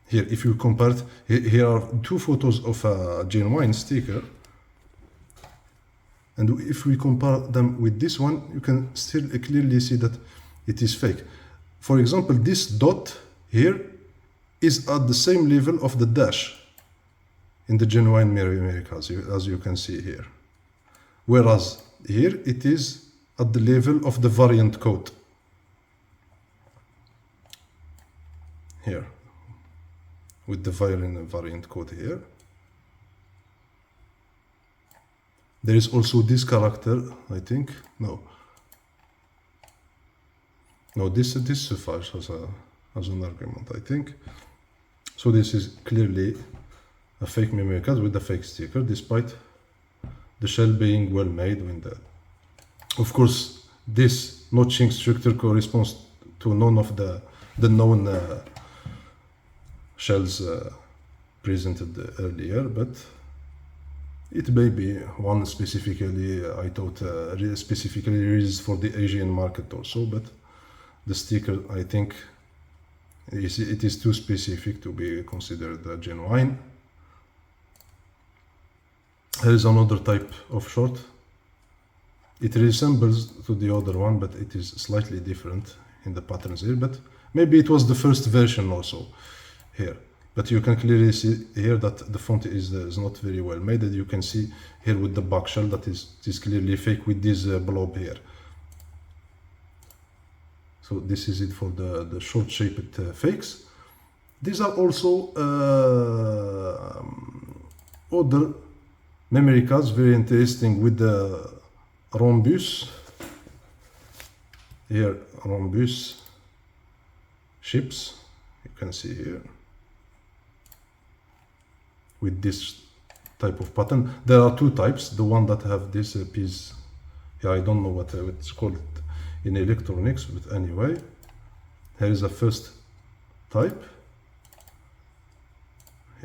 Here, if you compare it, here are 2 photos of a genuine sticker. And if we compare them with this one, you can still clearly see that it is fake. For example, this dot here is at the same level of the dash in the genuine memory cards, as you can see here. Whereas here it is at the level of the variant code. Here, with the variant code here. There is also this character, I think. No, this suffices as an argument, I think. So this is clearly a fake memory card with a fake sticker, despite the shell being well made. Of course, this notching structure corresponds to none of the known shells presented earlier, but it may be one specifically, I thought, specifically released for the Asian market also, but the sticker, I think, it is too specific to be considered genuine. There is another type of short. It resembles to the other one, but it is slightly different in the patterns here, but maybe it was the first version also here. But you can clearly see here that the font is not very well made, and you can see here with the back shell that is clearly fake with this blob here. So this is it for the short-shaped fakes. These are also other memory cards, very interesting, with the rhombus. here rhombus ships, you can see here, with this type of pattern. There are two types, the one that have this piece, yeah, I don't know what it's called in electronics, but anyway, here is a first type,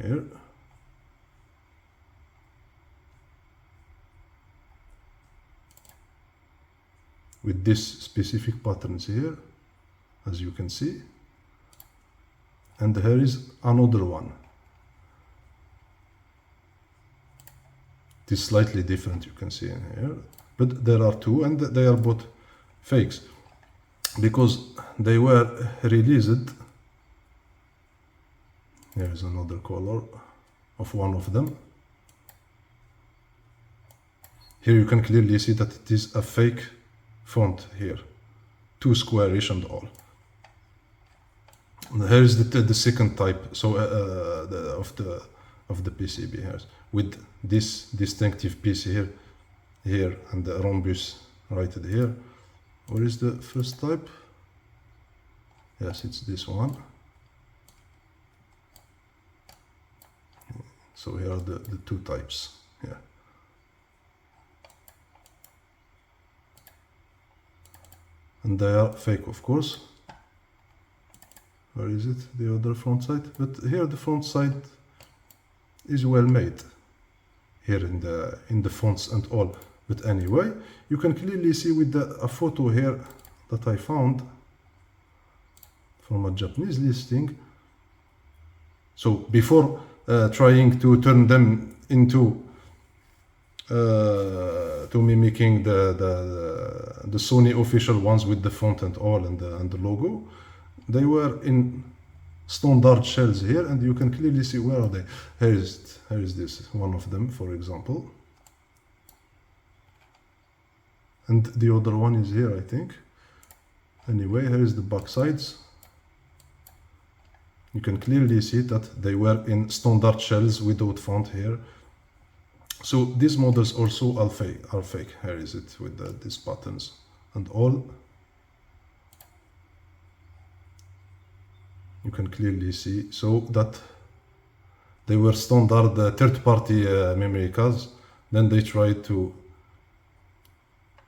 here, with this specific patterns here, as you can see, and here is another one. It is slightly different, you can see in here, but there are two, and they are both fakes because they were released. Here is another color of one of them. Here you can clearly see that it is a fake font here, too squarish and all. And here is the second type, so of the PCB here, with this distinctive piece here, and the rhombus right here. Where is the first type? Yes, it's this one. So here are the two types. Yeah. And they are fake, of course. Where is it? The other front side. But here the front side is well made. Here in the fonts and all. But anyway, you can clearly see with a photo here that I found from a Japanese listing. So before trying to turn them into to mimicking the Sony official ones with the font and all and the logo, they were in standard shells here, and you can clearly see where are they. Here is this one of them, for example, and the other one is here, I think. Anyway, here is the back sides. You can clearly see that they were in standard shells without font here. So these models also are fake. Here is it with these patterns and all. You can clearly see so that they were standard third-party memory cards. Then they tried to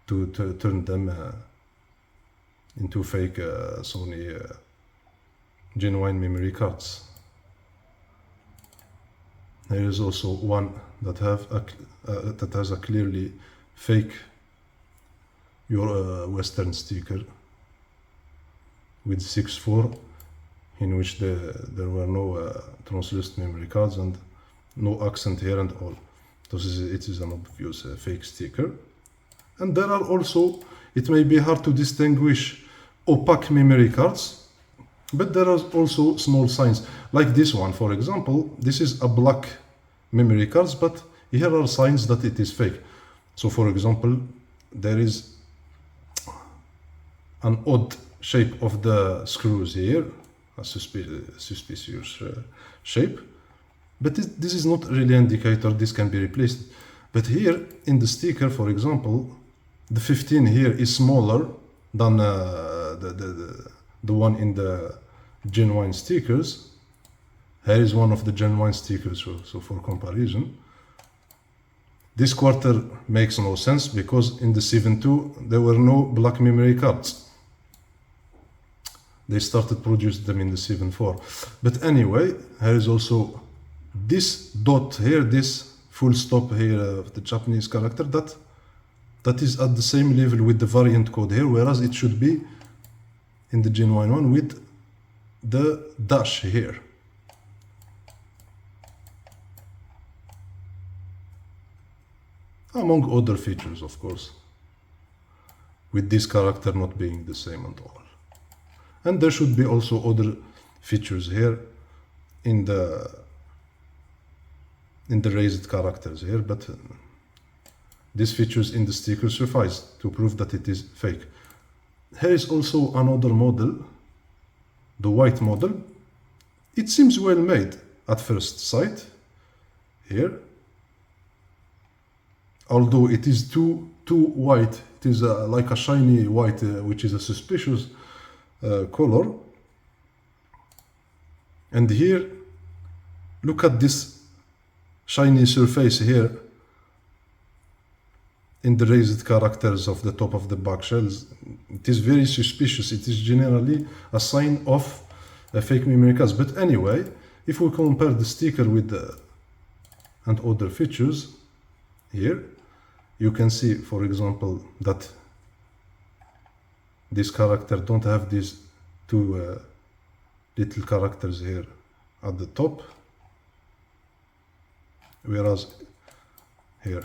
turn them into fake Sony genuine memory cards. There is also one that has a clearly fake your Western sticker with 6.4, in which there were no translucent memory cards and no accent here and all. It is an obvious fake sticker. And there are also, it may be hard to distinguish opaque memory cards, but there are also small signs, like this one, for example. This is a black memory cards, but here are signs that it is fake. So, for example, there is an odd shape of the screws here, a suspicious shape, but this is not really an indicator. This can be replaced. But here in the sticker, for example, the 15 here is smaller than the one in the genuine stickers. Here is one of the genuine stickers, so for comparison. This quarter makes no sense because in the 7.2 there were no black memory cards. They started producing them in the 7.4. But anyway, here is also this dot here, this full stop here of the Japanese character, that is at the same level with the variant code here, whereas it should be in the genuine one with the dash here. Among other features, of course, with this character not being the same at all. And there should be also other features here in the raised characters here, but these features in the sticker suffice to prove that it is fake. Here is also another model, the white model. It seems well made at first sight here. although it is too white, it is like a shiny white, which is a suspicious color. And here, look at this shiny surface here in the raised characters of the top of the back shells. It is very suspicious. It is generally a sign of a fake memory cards. But anyway, if we compare the sticker with the and other features here, you can see, for example, that this character don't have these two little characters here at the top, whereas here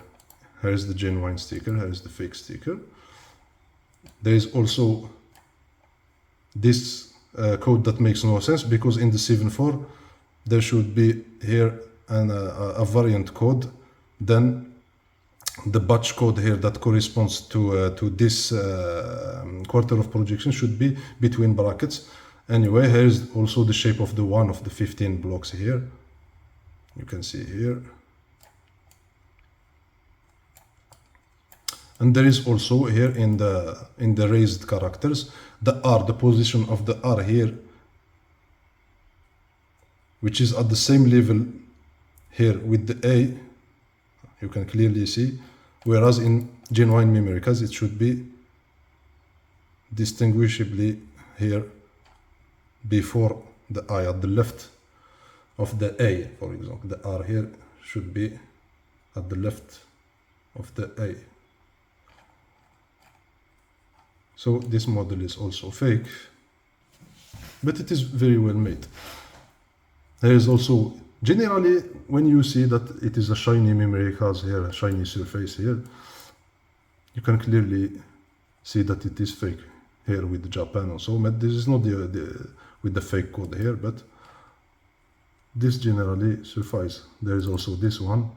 is the genuine sticker, here is the fake sticker. There is also this code that makes no sense, because in the 7.4 there should be here a variant code, then the batch code here that corresponds to this quarter of projection should be between brackets. Anyway, here is also the shape of the one of the 15 blocks here. You can see here. And there is also here in the raised characters, the R, the position of the R here, which is at the same level here with the A, you can clearly see, whereas in genuine memory cards it should be distinguishably here before the I, at the left of the A, for example. The R here should be at the left of the A. So this model is also fake, but it is very well made. There is also, generally, when you see that it is a shiny memory card here, a shiny surface here, you can clearly see that it is fake here with Japan also. But this is not with the fake code here, but this generally suffices. There is also this one.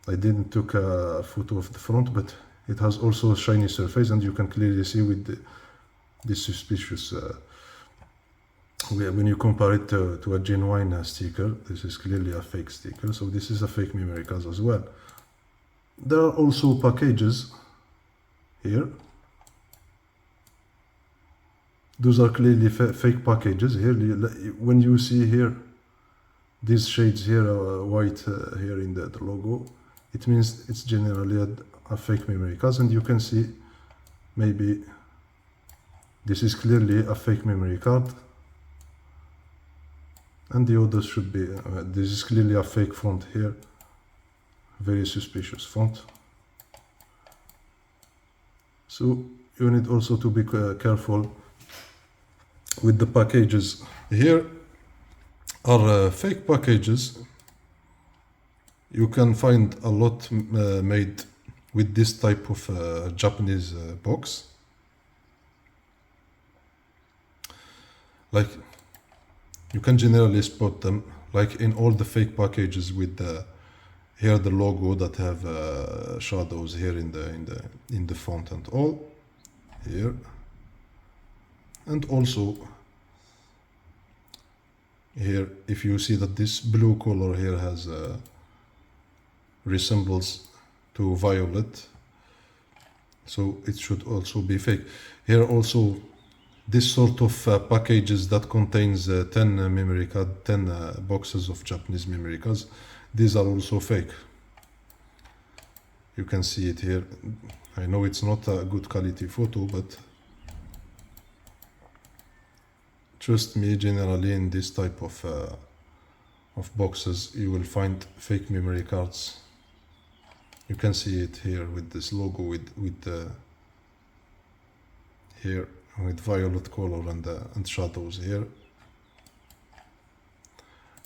I didn't took a photo of the front, but it has also a shiny surface, and you can clearly see with this suspicious, when you compare it to a genuine sticker, this is clearly a fake sticker. So this is a fake memory card as well. There are also packages here. Those are clearly fake packages here. When you see here, these shades here, white here in the logo, it means it's generally a fake memory card. And you can see maybe this is clearly a fake memory card, and the others should be, this is clearly a fake font here, very suspicious font. So you need also to be careful with the packages. Here are fake packages. You can find a lot made with this type of Japanese box. Like, you can generally spot them, like in all the fake packages with here the logo that have shadows here in the font and all here, and also here, if you see that this blue color here has resembles to violet, so it should also be fake. Here also, this sort of packages that contains 10 memory card, 10 boxes of Japanese memory cards, these are also fake. You can see it here. I know it's not a good quality photo, but trust me, generally in this type of boxes you will find fake memory cards. You can see it here with this logo with here with violet color and shadows here.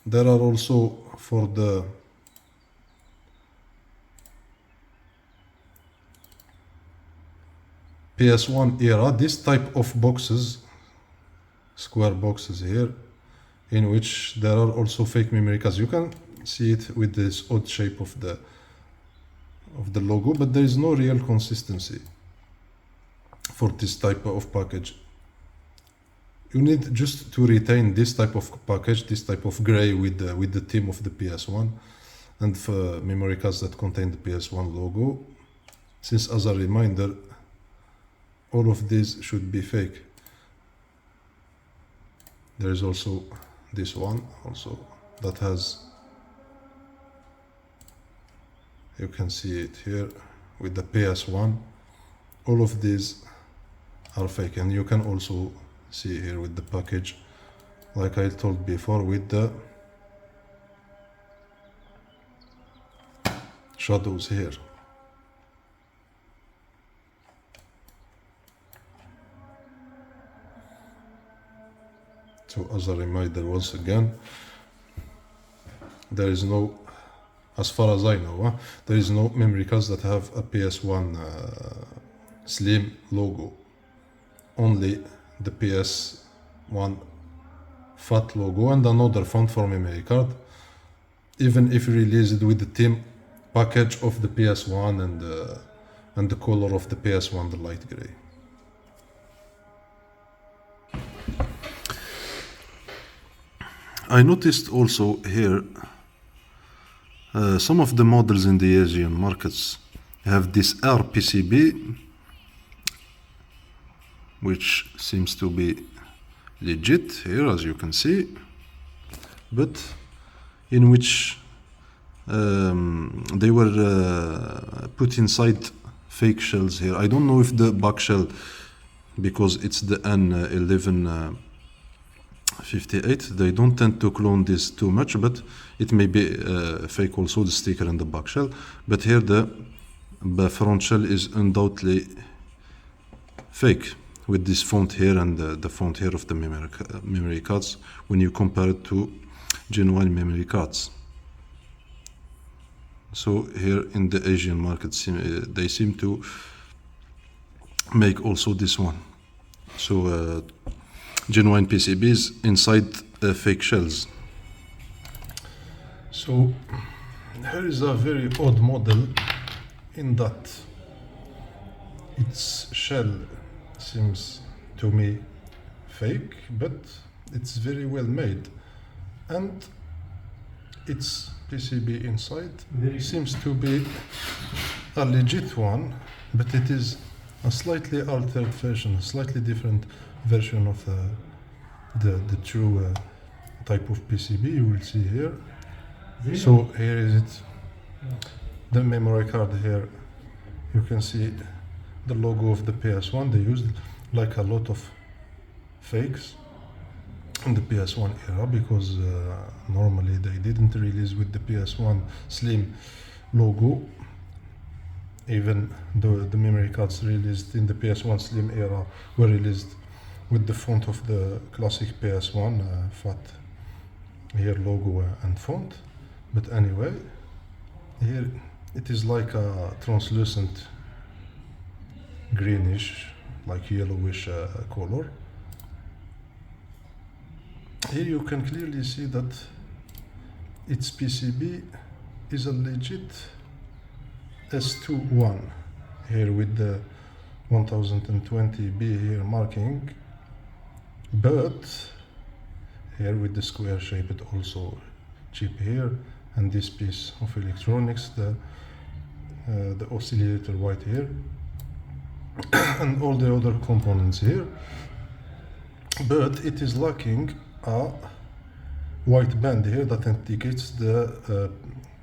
There are also, for the PS1 era, this type of boxes, square boxes here, in which there are also fake memory cards. You can see it with this odd shape of the logo, but there is no real consistency for this type of package. You need just to retain this type of package, this type of gray with the theme of the PS1, and for memory cards that contain the PS1 logo. Since, as a reminder, all of these should be fake. There is also this one also that has, you can see it here with the PS1. All of these are fake, and you can also see here with the package, like I told before, with the shadows here. So as a reminder, once again, there is no, as far as I know, there is no memory cards that have a PS1 Slim logo. Only the PS1 Fat logo and another font for memory card, even if released with the theme package of the PS1 and the color of the PS1, the light gray. I noticed also here some of the models in the Asian markets have this RPCB, which seems to be legit here, as you can see, but in which they were put inside fake shells here. I don't know if the back shell, because it's the N1158, they don't tend to clone this too much, but it may be fake also, the sticker and the back shell. But here the front shell is undoubtedly fake, with this font here and the font here of the memory cards when you compare it to genuine memory cards. So here in the Asian market, they seem to make also this one. So genuine PCBs inside fake shells. So here is a very odd model in that its shell seems to me fake, but it's very well made, and its PCB inside seems to be a legit one, but it is a slightly altered version, a slightly different version of the true type of PCB you will see here. So here is it, the memory card here. You can see the logo of the PS1. They used like a lot of fakes in the PS1 era, because normally they didn't release with the PS1 Slim logo. Even though the memory cards released in the PS1 Slim era were released with the font of the classic PS1 fat here logo and font. But anyway, here it is like a translucent greenish, like yellowish color. Here you can clearly see that its PCB is a legit S21 here with the 1020B here marking, but here with the square shaped also chip here, and this piece of electronics, the oscillator white here, and all the other components here, but it is lacking a white band here that indicates the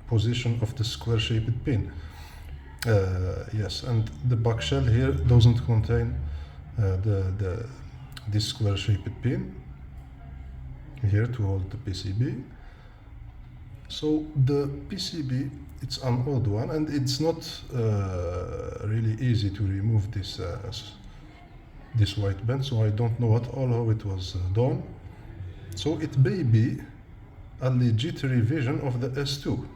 position of the square shaped pin. Yes, and the back shell here doesn't contain this square shaped pin here to hold the PCB. So the PCB, it's an odd one, and it's not really easy to remove this white band, so I don't know at all how it was done. So it may be a legit revision of the S2.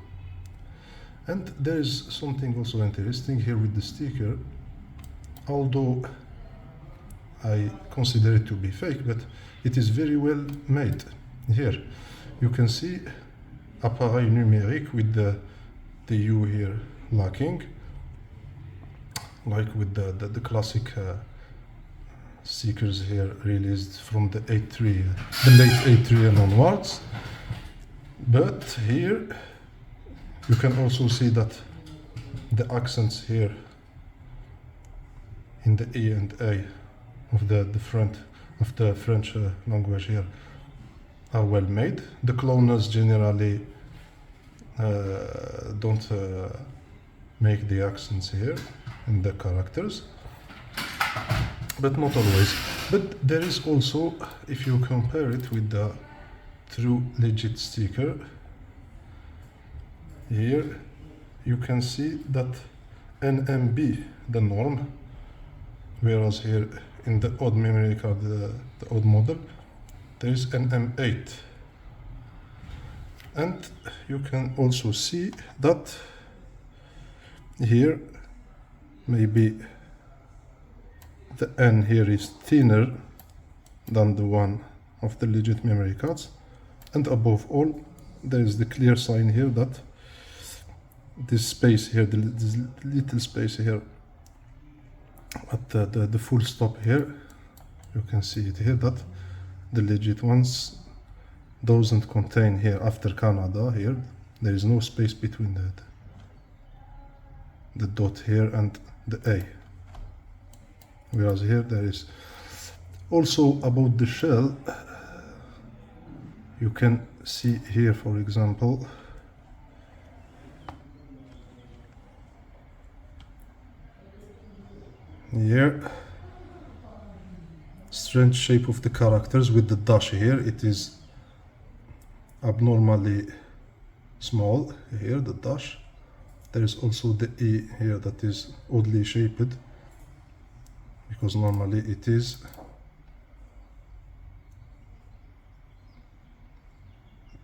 And there is something also interesting here with the sticker, although I consider it to be fake, but it is very well made. Here you can see appareil numérique with the U here lacking, like with the classic stickers here released from the late 83 and onwards. But here You can also see that the accents here in the E and A of the French language here are well made. The cloners generally don't make the accents here in the characters, but not always. But there is also, if you compare it with the true legit sticker, here you can see that NMB, the norm, whereas here in the odd memory card, the odd model, there is NM8. And you can also see that here maybe the N here is thinner than the one of the legit memory cards, and above all there is the clear sign here that this space here, this little space here at the full stop here, you can see it here that the legit ones doesn't contain here after Canada here, there is no space between the dot here and the A, whereas here there is. Also about the shell, you can see here, for example, here strange shape of the characters with the dash here. It is abnormally small here, the dash. There is also the E here that is oddly shaped, because normally it is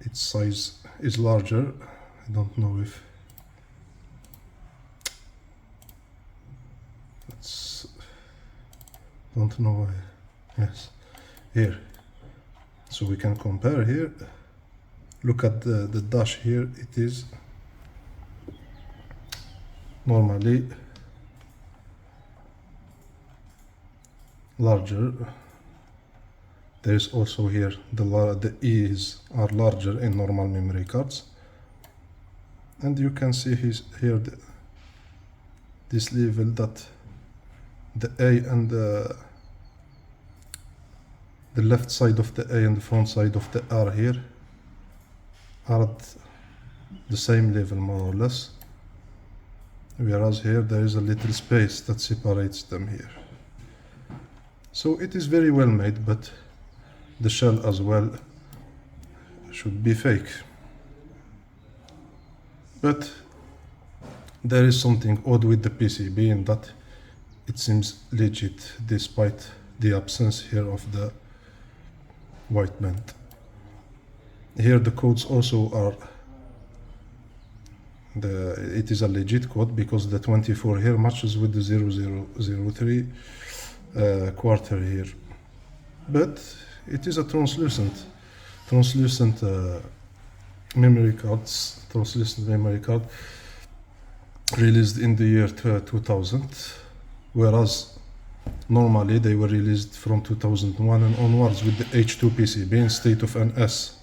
its size is larger. I don't know if don't know why. Yes, here, so we can compare here. Look at the dash here, it is normally larger. There is also here the E's are larger in normal memory cards, and you can see here this level that the A and the left side of the A and the front side of the R here are at the same level more or less, whereas here there is a little space that separates them here. So it is very well made, but the shell as well should be fake. But there is something odd with the PCB in that it seems legit despite the absence here of the white band. Here the codes also are it is a legit code, because the 24 here matches with the 0003 quarter here, but it is a translucent memory card released in the year 2000, whereas normally they were released from 2001 and onwards with the H2 PCB instead of an S.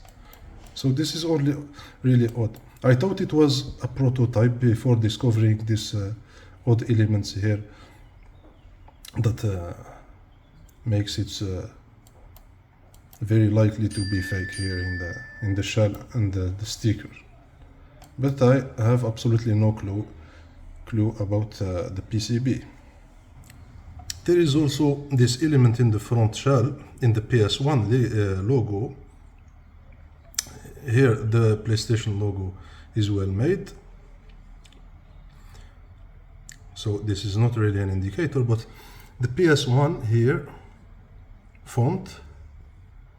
So this is only really odd. I thought it was a prototype before discovering these odd elements here that makes it very likely to be fake here in the shell and the sticker. But I have absolutely no clue about the PCB. There is also this element in the front shell in the PS1 logo. Here the PlayStation logo is well made, so this is not really an indicator, but the PS1 here font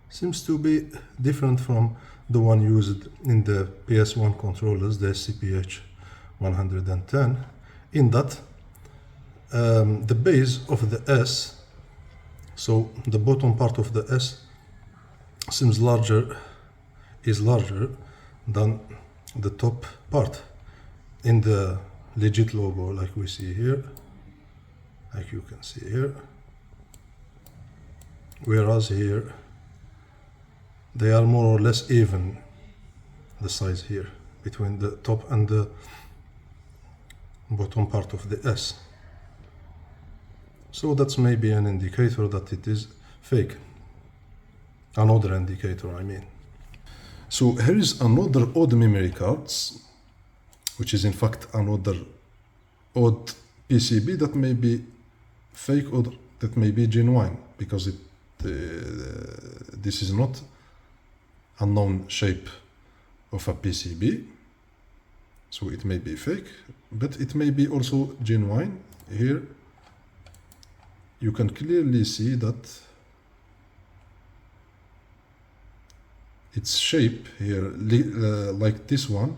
seems to be different from the one used in the PS1 controllers, the SCPH 110, in that the base of the S, so the bottom part of the S seems is larger than the top part in the legit logo, like we see here, like you can see here, whereas here they are more or less even, the size here between the top and the bottom part of the S. So that's maybe an indicator that it is fake. Another indicator, I mean. So here is another odd memory cards, which is in fact another odd PCB that may be fake or that may be genuine, because this is not a known shape of a PCB, so it may be fake, but it may be also genuine. Here you can clearly see that its shape here, like this one,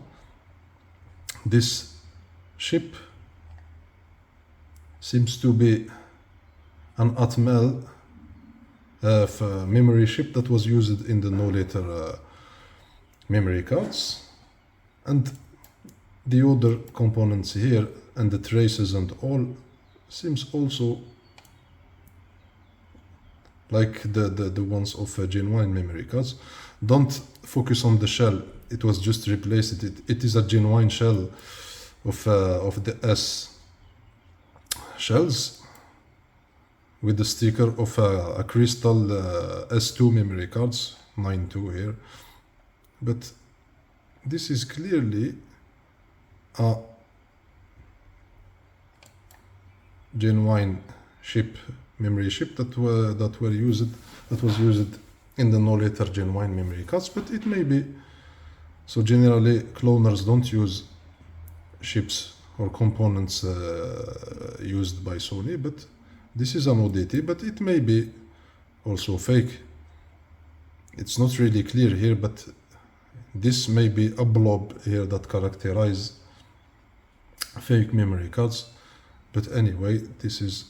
this chip seems to be an Atmel memory chip that was used in the no later memory cards, and the other components here and the traces and all seems also like the ones of genuine memory cards. Don't focus on the shell, it was just replaced. It is a genuine shell of the S shells with the sticker of a crystal S2 memory cards, 9.2 here. But this is clearly a genuine memory chip that was used in the no later genuine memory cards, but it may be. So generally cloners don't use chips or components used by Sony, but this is an oddity, but it may be also fake. It's not really clear here, but this may be a blob here that characterize fake memory cards. But anyway, this is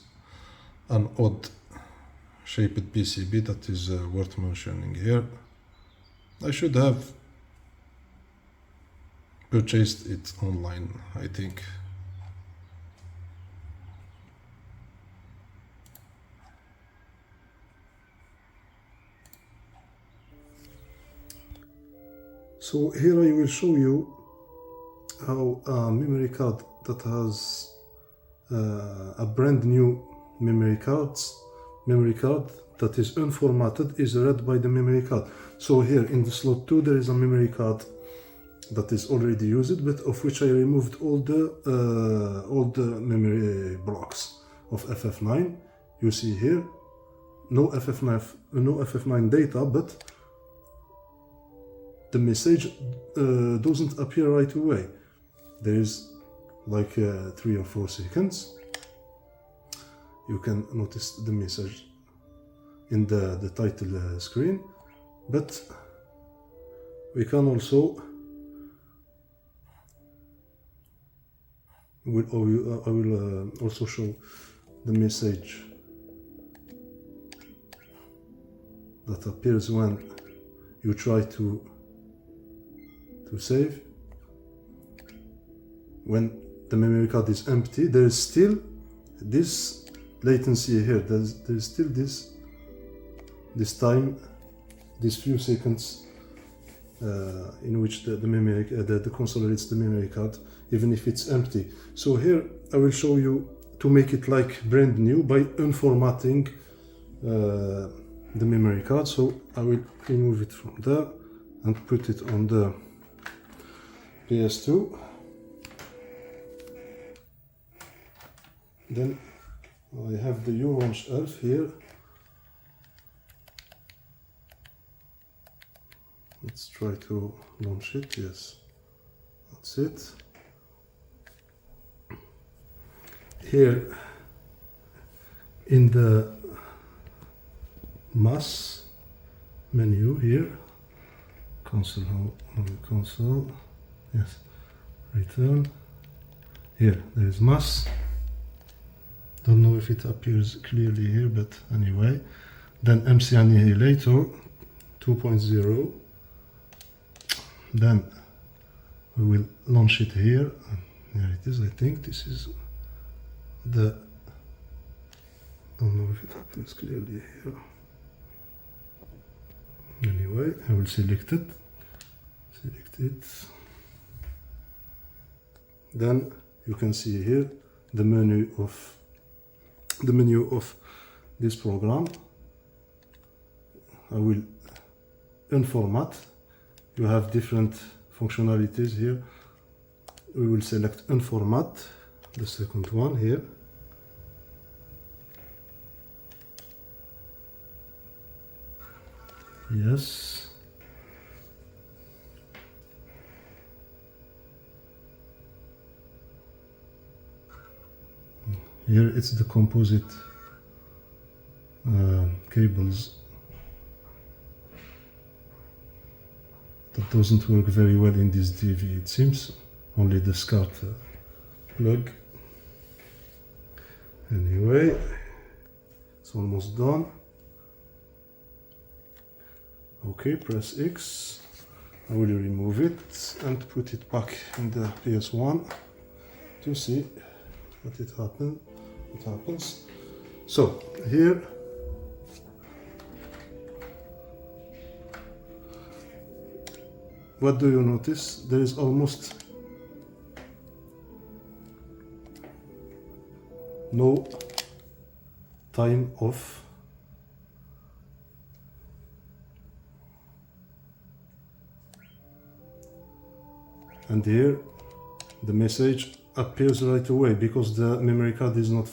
an odd shaped PCB that is worth mentioning here. I should have purchased it online, I think. So here I will show you how a memory card that has a brand new memory card that is unformatted is read by the memory card. So here in the slot 2 there is a memory card that is already used, but of which I removed all the memory blocks of FF9. You see here no FF9 data, but the message doesn't appear right away. There is like 3 or 4 seconds. You can notice the message in the title screen, but we can also I will also show the message that appears when you try to save. When the memory card is empty, there is still this latency here. There's still this time, these few seconds in which the console reads the memory card, even if it's empty. So here I will show you to make it like brand new by unformatting the memory card. So I will remove it from there and put it on the PS2. Then I have the orange elf here. Let's try to launch it. Yes, that's it. Here in the mass menu here, console, yes, return. Here there is mass. Don't know if it appears clearly here, but anyway. Then MC Annihilator 2.0. Then we will launch it here. There it is. I think this is the. Don't know if it appears clearly here. Anyway, I will select it. Select it. Then you can see here the menu of this program. I will unformat. You have different functionalities here. We will select unformat, the second one here. Yes. Here it's the composite cables. That doesn't work very well in this DV, it seems. Only the SCART plug. Anyway, it's almost done. Okay, press X. I will remove it and put it back in the PS1 to see what happens. So here what do you notice? There is almost no time off. And here the message appears right away because the memory card is not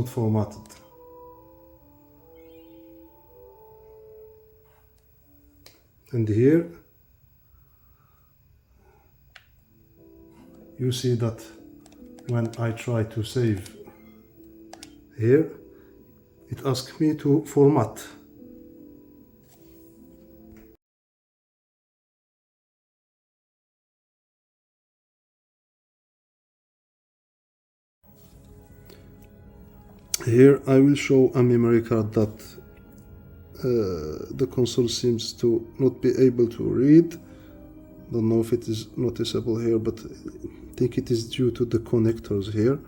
formatted. And here you see that when I try to save here, it asks me to format. Here I will show a memory card that the console seems to not be able to read. Don't know if it is noticeable here, but I think it is due to the connectors here.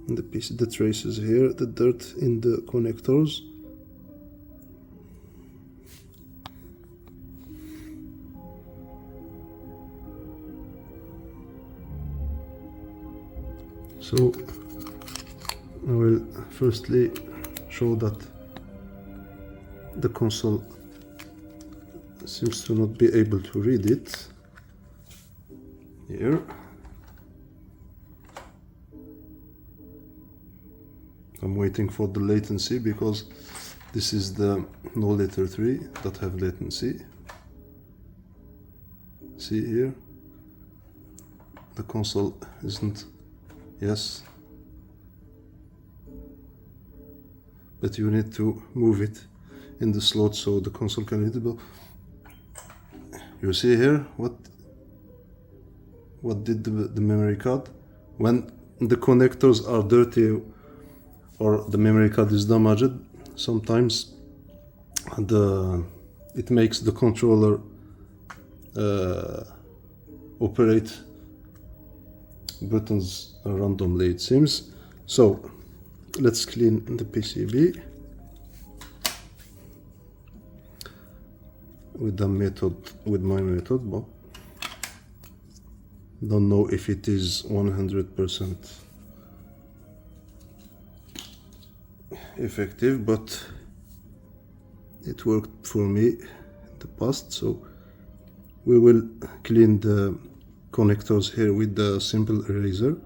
And the traces here, the dirt in the connectors. So I will firstly show that the console seems to not be able to read it. Here. I'm waiting for the latency because this is the no letter 3 that have latency. See here? The console isn't. Yes. But you need to move it in the slot so the console can read it. You see here what did the memory card? When the connectors are dirty or the memory card is damaged, sometimes it makes the controller operate buttons randomly, it seems. So let's clean the PCB with my method, but don't know if it is 100% effective, but it worked for me in the past. So we will clean the connectors here with the simple eraser.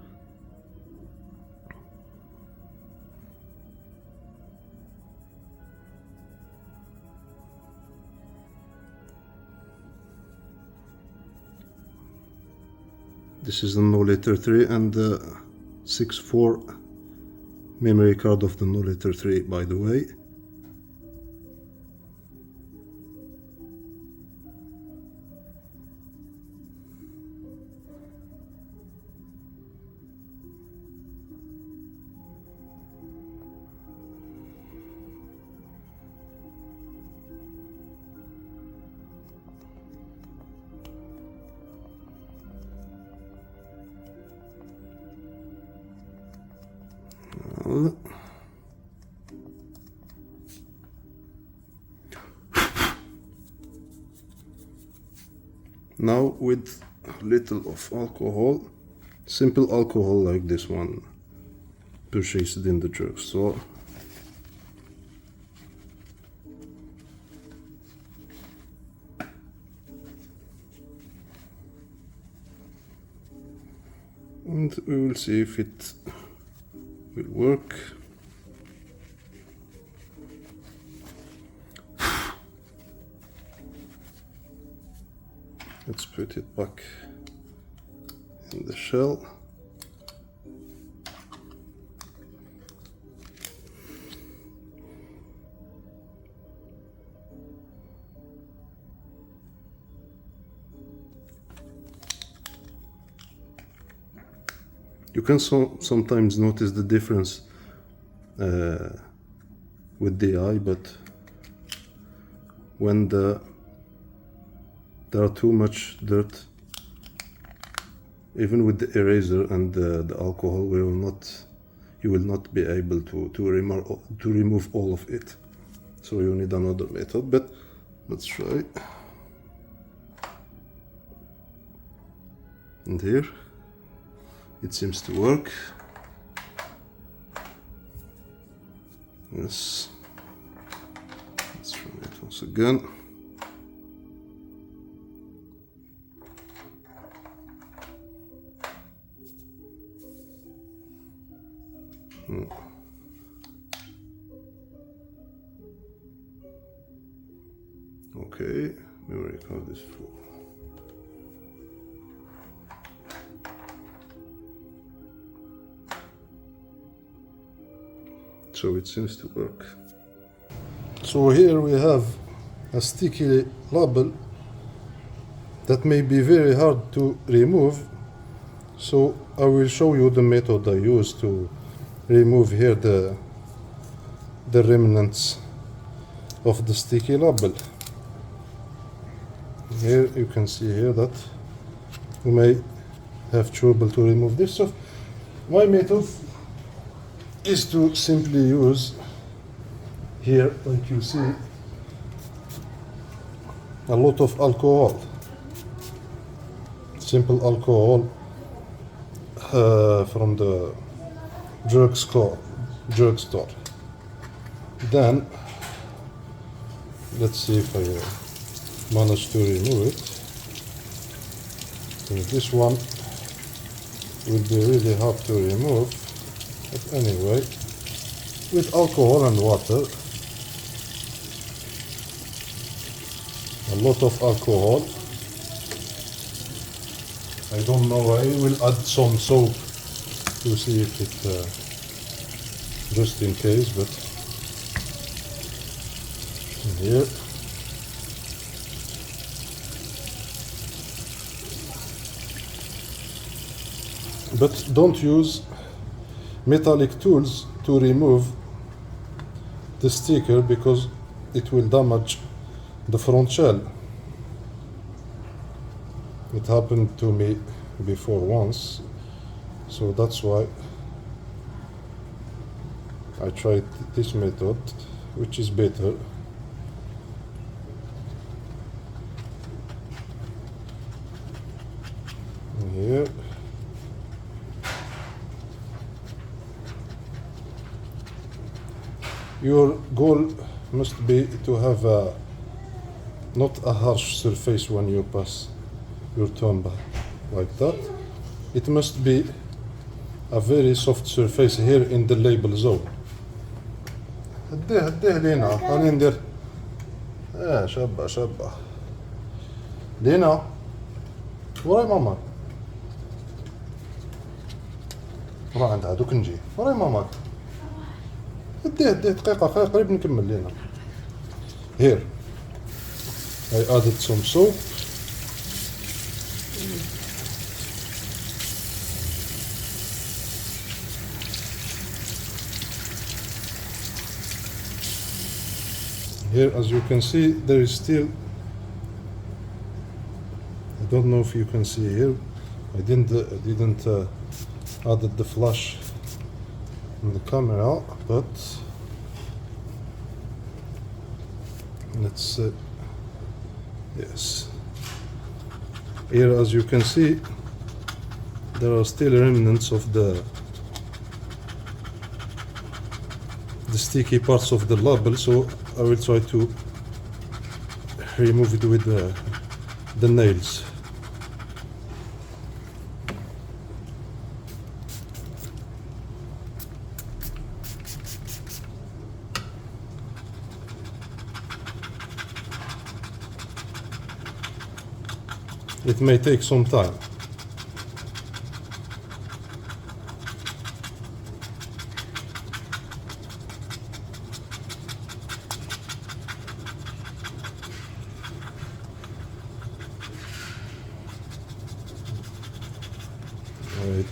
This is the no letter 3 and the 6.4 memory card of the no letter 3, by the way. Now with little of alcohol, simple alcohol like this one, purchased in the drugstore. And we will see if it will work. Let's put it back in the shell. You can sometimes notice the difference with the eye, but when there are too much dirt, even with the eraser and the alcohol, you will not be able to remove all of it. So you need another method, but let's try. And here it seems to work. Yes. Let's try it once again. Okay, memory card is full. So it seems to work. So here we have a sticky label that may be very hard to remove. So I will show you the method I use to remove here the remnants of the sticky label. Here you can see here that you may have trouble to remove this. So my method is to simply use here, like you see, a lot of alcohol, simple alcohol from the drugstore. Then let's see if I manage to remove it. So this one will be really hard to remove, but anyway, with alcohol and water, a lot of alcohol. I don't know, I will add some soap to see if it, just in case, but here. But don't use metallic tools to remove the sticker because it will damage the front shell. It happened to me before once, so that's why I tried this method, which is better. Here. Your goal must be to have not a harsh surface when you pass your tomb like that. It must be a very soft surface here in the label zone. هديه لينا خلينا ندير شابة لينا وراي ماما روح عندها دوك نجي وراي ماما هديه دقيقة قريب نكمل لينا. Here I added some soap. Here, as you can see, there is still, I don't know if you can see here, I didn't add the flash in the camera, but let's yes, Here, as you can see, there are still remnants of the sticky parts of the label, so I will try to remove it with the nails. It may take some time.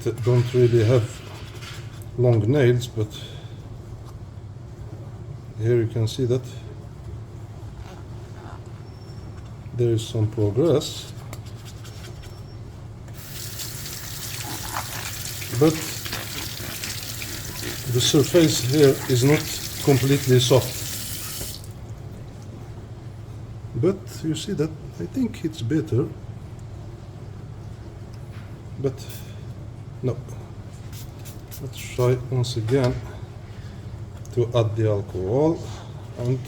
I don't really have long nails, but here you can see that there is some progress, but the surface here is not completely soft. But you see that I think it's better, but no. Let's try once again to add the alcohol, and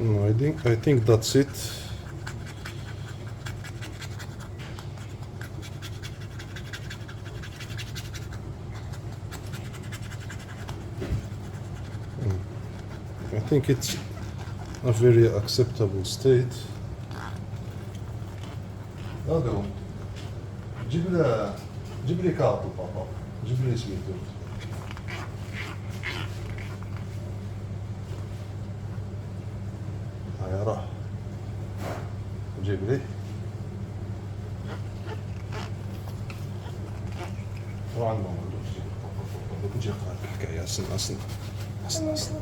no, I think that's it. I think it's a very acceptable state. الو جيب لي كارطو بابا، جيب لي سويتر. هيا راح جيب لي روح عند ماما نجي حكاية استنى.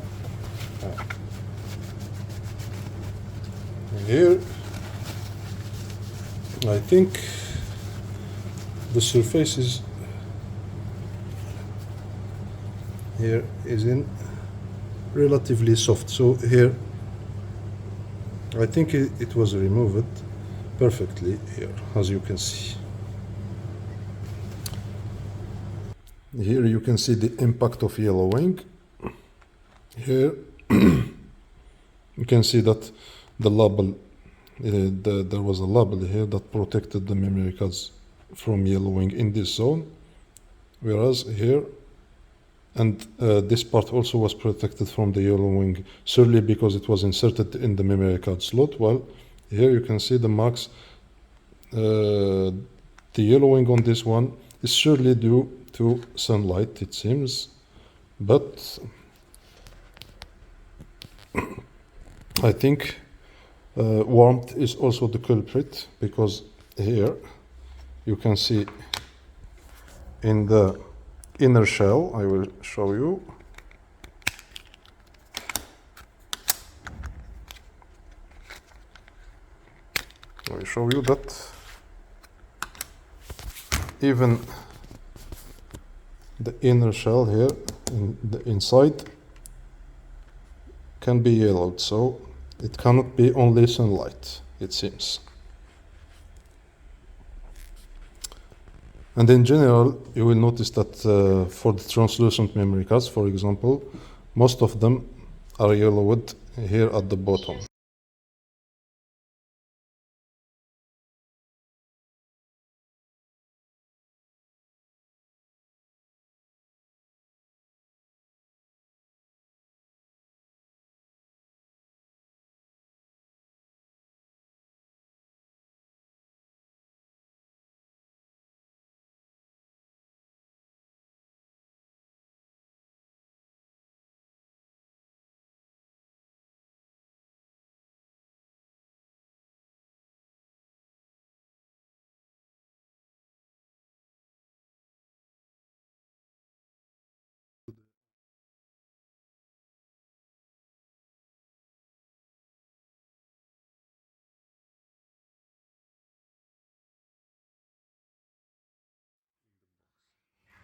Here I think the surface is here is in relatively soft, so here I think it was removed perfectly here, as you can see. Here you can see the impact of yellowing. Here you can see that the label, there was a label here that protected the memory cards from yellowing in this zone, whereas here and this part also was protected from the yellowing, solely because it was inserted in the memory card slot. While here you can see the marks, the yellowing on this one is surely due to sunlight, it seems, but I think warmth is also the culprit, because here you can see in the inner shell, I will show you. I will show you that even the inner shell here, in the inside, can be yellowed, so it cannot be only sunlight, it seems. And in general, you will notice that for the translucent memory cards, for example, most of them are yellowed here at the bottom.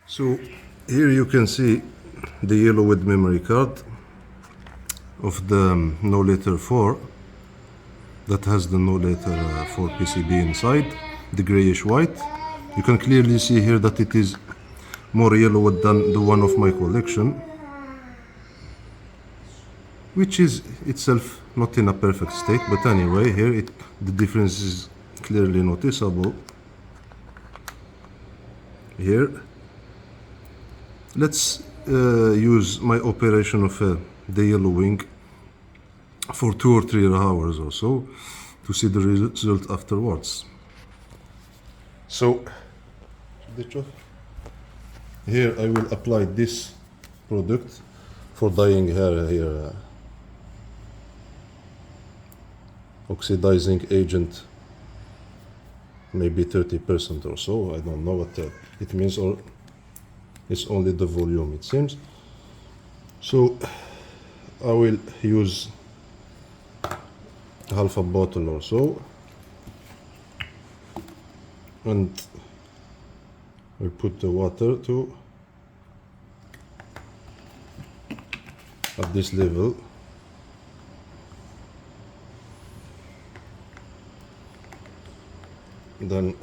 So here you can see the yellow with memory card of the no letter 4 that has the no letter 4 PCB inside, the grayish white. You can clearly see here that it is more yellow than the one of my collection, which is itself not in a perfect state, but anyway, here the difference is clearly noticeable. Here, let's use my operation of the yellowing for 2 or 3 hours or so to see the result afterwards. So here I will apply this product for dyeing hair here, oxidizing agent, maybe 30% or so. I don't know what it means, or it's only the volume, it seems. So I will use half a bottle or so, and we put the water to at this level. Then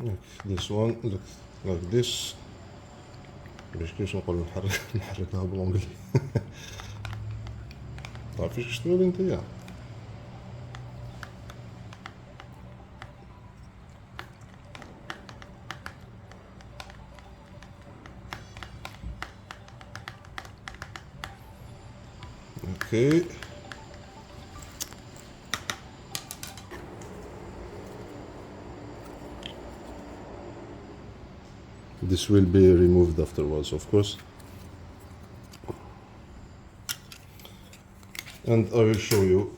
like this one, look like this. باش كيفاش نقول نحركها بالانجلي. تعرفيش اش تقول انت يا okay. This will be removed afterwards, of course, and I will show you.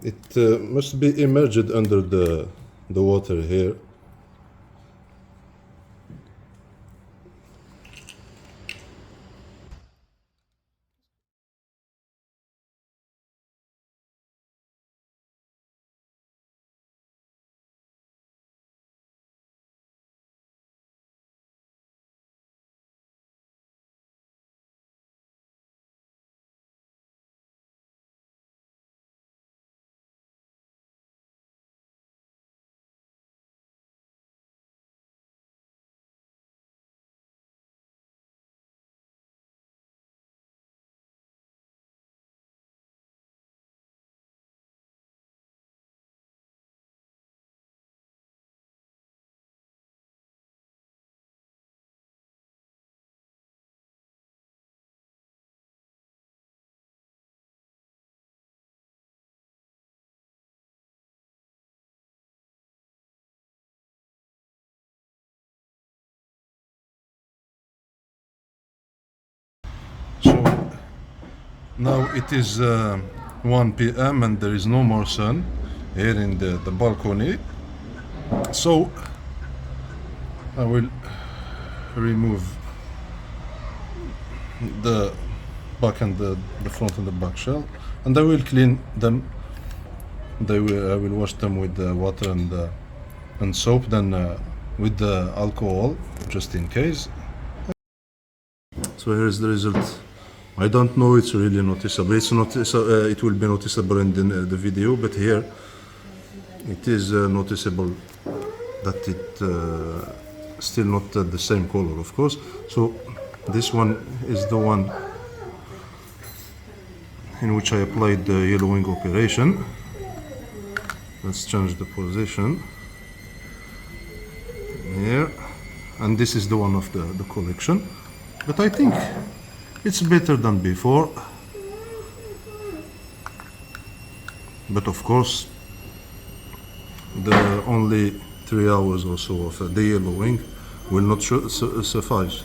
It must be immersed under the water here. So now it is 1 p.m. and there is no more sun here in the balcony. So I will remove the back and the front and the back shell, and I will clean them. I will wash them with the water and soap, then with the alcohol, just in case. So here is the result. I don't know, it's really noticeable. It will be noticeable in the video, but here it is noticeable that it still not the same color, of course. So this one is the one in which I applied the yellowing operation. Let's change the position here, and this is the one of the collection. But I think it's better than before. But of course, the only 3 hours or so of the yellowing will not suffice.